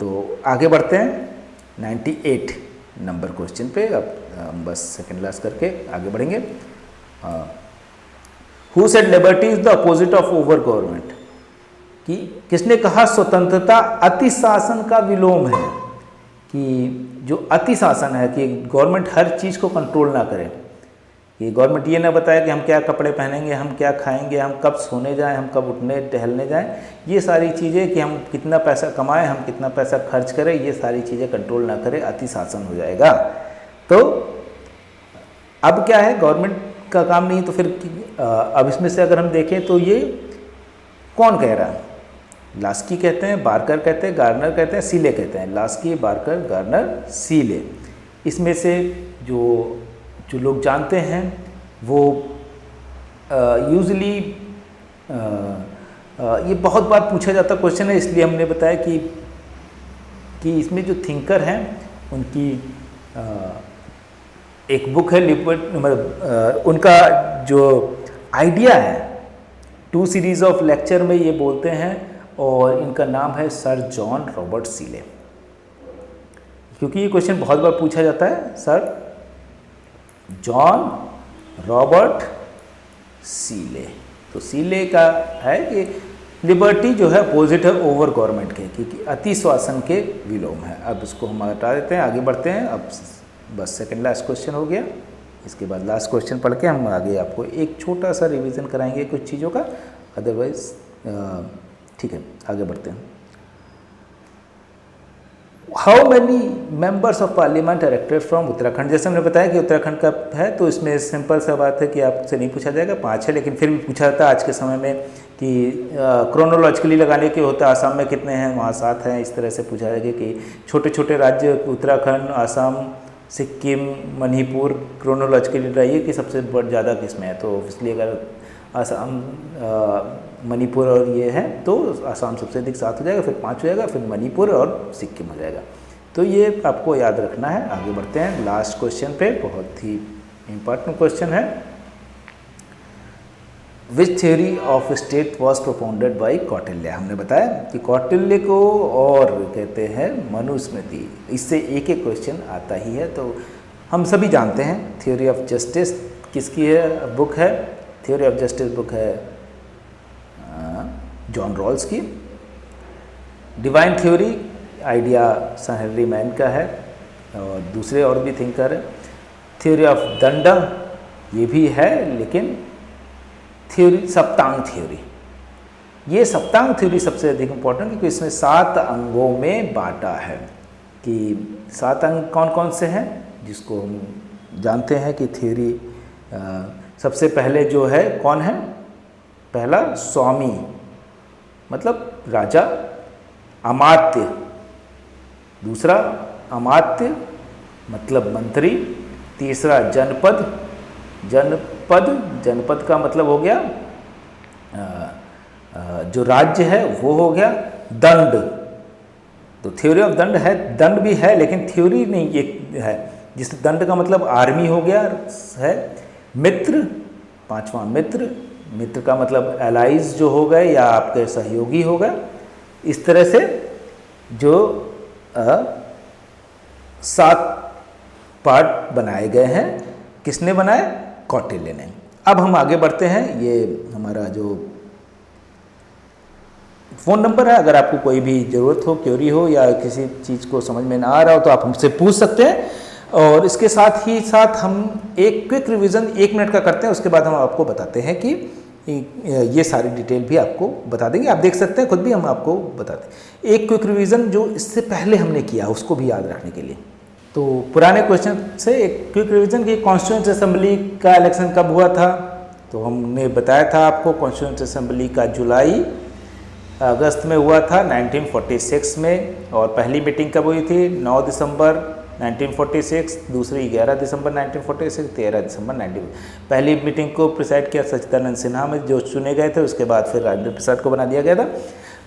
Speaker 2: तो आगे बढ़ते हैं 98 नंबर क्वेश्चन पे। अब हम बस सेकेंड लास्ट करके आगे बढ़ेंगे। Who said liberty is the opposite of over government, कि किसने कहा स्वतंत्रता अति शासन का विलोम है। कि जो अति शासन है कि गवर्नमेंट हर चीज़ को कंट्रोल ना करे, कि गवर्नमेंट ये ना बताए कि हम क्या कपड़े पहनेंगे, हम क्या खाएंगे, हम कब सोने जाएं, हम कब उठने टहलने जाएं, ये सारी चीज़ें, कि हम कितना पैसा कमाएं, हम कितना पैसा खर्च करें, ये सारी चीज़ें कंट्रोल ना करें, अति शासन हो जाएगा। तो अब क्या है, गवर्नमेंट का काम नहीं, तो फिर अब इसमें से अगर हम देखें तो ये कौन कह रहा है? लास्की कहते हैं, बार्कर कहते हैं, गार्नर कहते हैं, सीले कहते हैं। Laski, Barker, Garner, Seeley. इसमें से जो लोग जानते हैं वो यूजुअली ये बहुत बार पूछा जाता क्वेश्चन है, इसलिए हमने बताया कि इसमें जो थिंकर हैं उनकी एक बुक है उनका जो आइडिया है 2 सीरीज ऑफ लेक्चर में ये बोलते हैं, और इनका नाम है सर जॉन रॉबर्ट सीले। क्योंकि ये क्वेश्चन बहुत बार पूछा जाता है, सर जॉन रॉबर्ट सीले। तो सीले का है कि लिबर्टी जो है अपोजिट है ओवर गवर्नमेंट के, क्योंकि अति शासन के विलोम है। अब इसको हम हटा देते हैं, आगे बढ़ते हैं। अब बस सेकंड लास्ट क्वेश्चन हो गया। इसके बाद लास्ट क्वेश्चन पढ़ के हम आगे आपको एक छोटा सा रिवीजन कराएंगे कुछ चीज़ों का, अदरवाइज ठीक है आगे बढ़ते हैं। How many members of parliament are elected from Uttarakhand. जैसे हमने बताया कि उत्तराखंड का है, तो इसमें सिंपल सा बात है कि आपसे नहीं पूछा जाएगा, 5 है, लेकिन फिर भी पूछा जाता है आज के समय में कि क्रोनोलॉजिकली लगाने के होता है, आसाम में कितने हैं, वहाँ 7 हैं। इस तरह से पूछा जाएगा कि छोटे छोटे राज्य उत्तराखंड, आसाम, सिक्किम, मणिपुर क्रोनोलॉजिकली लगाइए कि सबसे ज़्यादा किस में है। तो इसलिए अगर आसाम, मणिपुर और ये है तो आसाम सबसे अधिक 7 हो जाएगा, फिर 5 हो जाएगा, फिर मणिपुर और सिक्किम हो जाएगा। तो ये आपको याद रखना है। आगे बढ़ते हैं लास्ट क्वेश्चन पे, बहुत ही इम्पोर्टेंट क्वेश्चन है। विच theory of state was propounded by Kautilya. हमने बताया कि कौटिल्य को और कहते हैं मनुस्मृति, इससे एक एक क्वेश्चन आता ही है। तो हम सभी जानते हैं थ्योरी ऑफ जस्टिस किसकी है बुक है, थ्योरी ऑफ जस्टिस बुक है जॉन रॉल्स की। Divine theory idea sir Henry man का है, और दूसरे और भी थिंकर है। थ्योरी ऑफ दंड ये भी है, लेकिन थ्योरी सप्तांग थ्योरी, ये सप्तांग थ्योरी सबसे अधिक इम्पोर्टेंट, क्योंकि इसमें 7 अंगों में बांटा है। कि 7 अंग कौन कौन से हैं, जिसको हम जानते हैं कि थ्योरी सबसे पहले जो है कौन है, पहला स्वामी मतलब राजा, अमात्य, दूसरा अमात्य मतलब मंत्री, तीसरा जनपद, जनपद का मतलब हो गया जो राज्य है वो हो गया, दंड, तो थ्योरी ऑफ दंड है, दंड भी है लेकिन थ्योरी नहीं ये है, जिस दंड का मतलब आर्मी हो गया है, मित्र, पांचवा मित्र, मित्र का मतलब एलाइज जो हो गए या आपके सहयोगी हो गए। इस तरह से जो 7 पार्ट बनाए गए हैं, किसने बनाए, कौटिल्य ने। अब हम आगे बढ़ते हैं, ये हमारा जो फ़ोन नंबर है, अगर आपको कोई भी ज़रूरत हो, क्वेरी हो या किसी चीज़ को समझ में ना आ रहा हो तो आप हमसे पूछ सकते हैं। और इसके साथ ही साथ हम एक क्विक रिवीजन 1 मिनट का करते हैं, उसके बाद हम आपको बताते हैं कि ये सारी डिटेल भी आपको बता देंगे, आप देख सकते हैं खुद भी, हम आपको बताते हैं। एक क्विक रिवीजन जो इससे पहले हमने किया उसको भी याद रखने के लिए, तो पुराने क्वेश्चन से एक क्विक रिवीजन की कॉन्स्टिट्यूएंट असेंबली का इलेक्शन कब हुआ था, तो हमने बताया था आपको कॉन्स्टिट्यूएंट असेंबली का जुलाई अगस्त में हुआ था 1946 में, और पहली मीटिंग कब हुई थी, 9 दिसंबर 1946, दूसरी 11 दिसंबर 1946, 13 दिसंबर 19। पहली मीटिंग को प्रिसाइड किया सच्चिदानंद सिन्हा में जो चुने गए थे, उसके बाद फिर राजेंद्र प्रसाद को बना दिया गया था।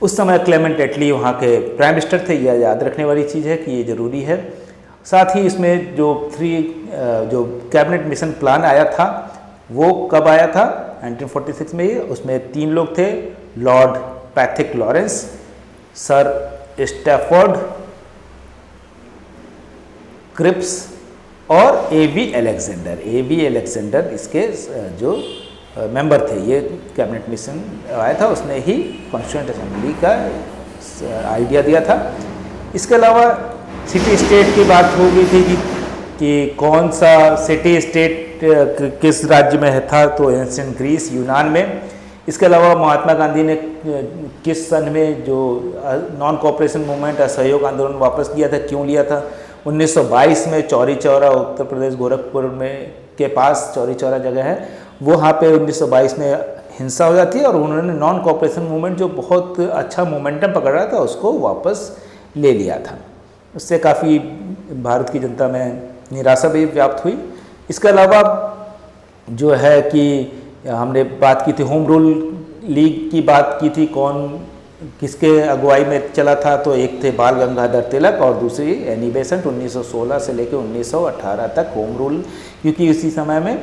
Speaker 2: उस समय क्लेमेंट एटली वहाँ के प्राइम मिनिस्टर थे, यह याद रखने वाली चीज़ है कि ये ज़रूरी है। साथ ही इसमें जो जो कैबिनेट मिशन प्लान आया था वो कब आया था, 1946 में ही। उसमें 3 लोग थे, Lord Pethick Lawrence, Sir Stafford Cripps और एवी अलेक्जेंडर इसके जो मेंबर थे। ये कैबिनेट मिशन आया था, उसने ही कॉन्स्टिट्यूएंट असेंबली का आइडिया दिया था। इसके अलावा सिटी स्टेट की बात हो गई थी कि कौन सा सिटी स्टेट किस राज्य में था, तो एंशिएंट ग्रीस, यूनान में। इसके अलावा महात्मा गांधी ने किस सन में जो नॉन कोऑपरेशन मूवमेंट असहयोग आंदोलन वापस लिया था, क्यों लिया था, 1922 में चौरी चौरा, उत्तर प्रदेश गोरखपुर में के पास चौरी चौरा जगह है, वो वहाँ पे 1922 में हिंसा हो जाती है और उन्होंने नॉन कोऑपरेशन मूवमेंट जो बहुत अच्छा मोमेंटम पकड़ रहा था उसको वापस ले लिया था। उससे काफ़ी भारत की जनता में निराशा भी व्याप्त हुई। इसके अलावा जो है कि हमने बात की थी होम रूल लीग की बात की थी, कौन किसके अगुवाई में चला था, तो एक थे बाल गंगाधर तिलक और दूसरी एनी बेसेंट। 1916 से लेकर 1918 तक होम रूल, क्योंकि उसी समय में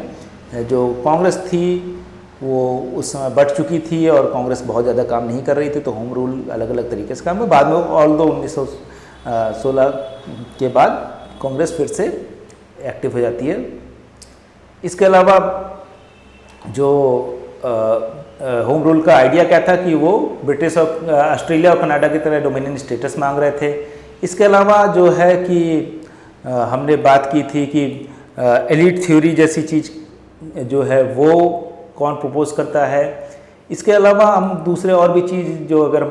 Speaker 2: जो कांग्रेस थी वो उस समय बढ़ चुकी थी और कांग्रेस बहुत ज़्यादा काम नहीं कर रही थी, तो होम रूल अलग अलग तरीके से काम हुआ। बाद में ऑल्दो 1916 के बाद कांग्रेस फिर से एक्टिव हो जाती है। इसके अलावा जो होम रूल का आइडिया क्या था कि वो ब्रिटिश और ऑस्ट्रेलिया और कनाडा की तरह डोमिनियन स्टेटस मांग रहे थे। इसके अलावा जो है कि हमने बात की थी कि एलीट थ्योरी जैसी चीज़ जो है वो कौन प्रपोज करता है। इसके अलावा हम दूसरे और भी चीज़ जो अगर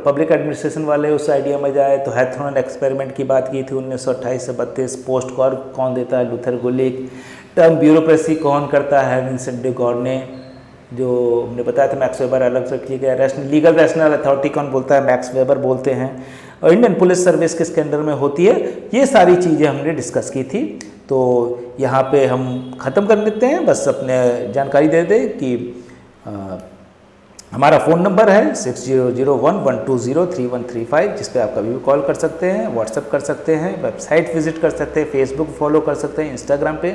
Speaker 2: पब्लिक एडमिनिस्ट्रेशन वाले उस आइडिया में जाए तो हैथरॉन एक्सपेरिमेंट की बात की थी 1928 से 32, पोस्ट कौन देता है, लूथर गुलिक, टर्म ब्यूरोक्रेसी कौन करता है, विंसेंट डे गॉर्डने, जो हमने बताया था मैक्स वेबर अलग से किया गया, लीगल रैशनल अथॉरिटी कौन बोलता है, मैक्स वेबर बोलते हैं, और इंडियन पुलिस सर्विस किसके अंडर में होती है, ये सारी चीज़ें हमने डिस्कस की थी। तो यहाँ पे हम ख़त्म कर लेते हैं, बस अपने जानकारी दे दें कि हमारा फ़ोन नंबर है 6001120335, जिस पे आप कभी भी कॉल कर सकते हैं, व्हाट्सएप कर सकते हैं, वेबसाइट विजिट कर सकते हैं, फेसबुक फॉलो कर सकते हैं, इंस्टाग्राम पे,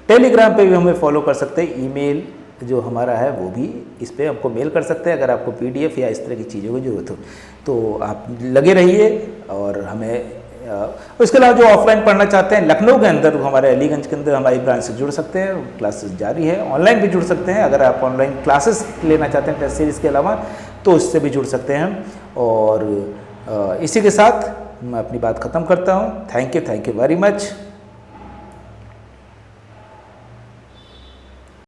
Speaker 2: टेलीग्राम पे भी हमें फॉलो कर सकते हैं, ईमेल जो हमारा है वो भी इस पे हमको मेल कर सकते हैं अगर आपको पीडीएफ या इस तरह की चीज़ों की ज़रूरत हो। तो आप लगे रहिए और हमें इसके अलावा जो ऑफलाइन पढ़ना चाहते हैं लखनऊ के अंदर, हमारे अलीगंज के अंदर हमारी ब्रांच से जुड़ सकते हैं, क्लासेस जारी है, ऑनलाइन भी जुड़ सकते हैं। अगर आप ऑनलाइन क्लासेस लेना चाहते हैं टेस्ट सीरीज़ के अलावा तो इससे भी जुड़ सकते हैं। और इसी के साथ मैं अपनी बात ख़त्म करता हूँ। Thank you very much.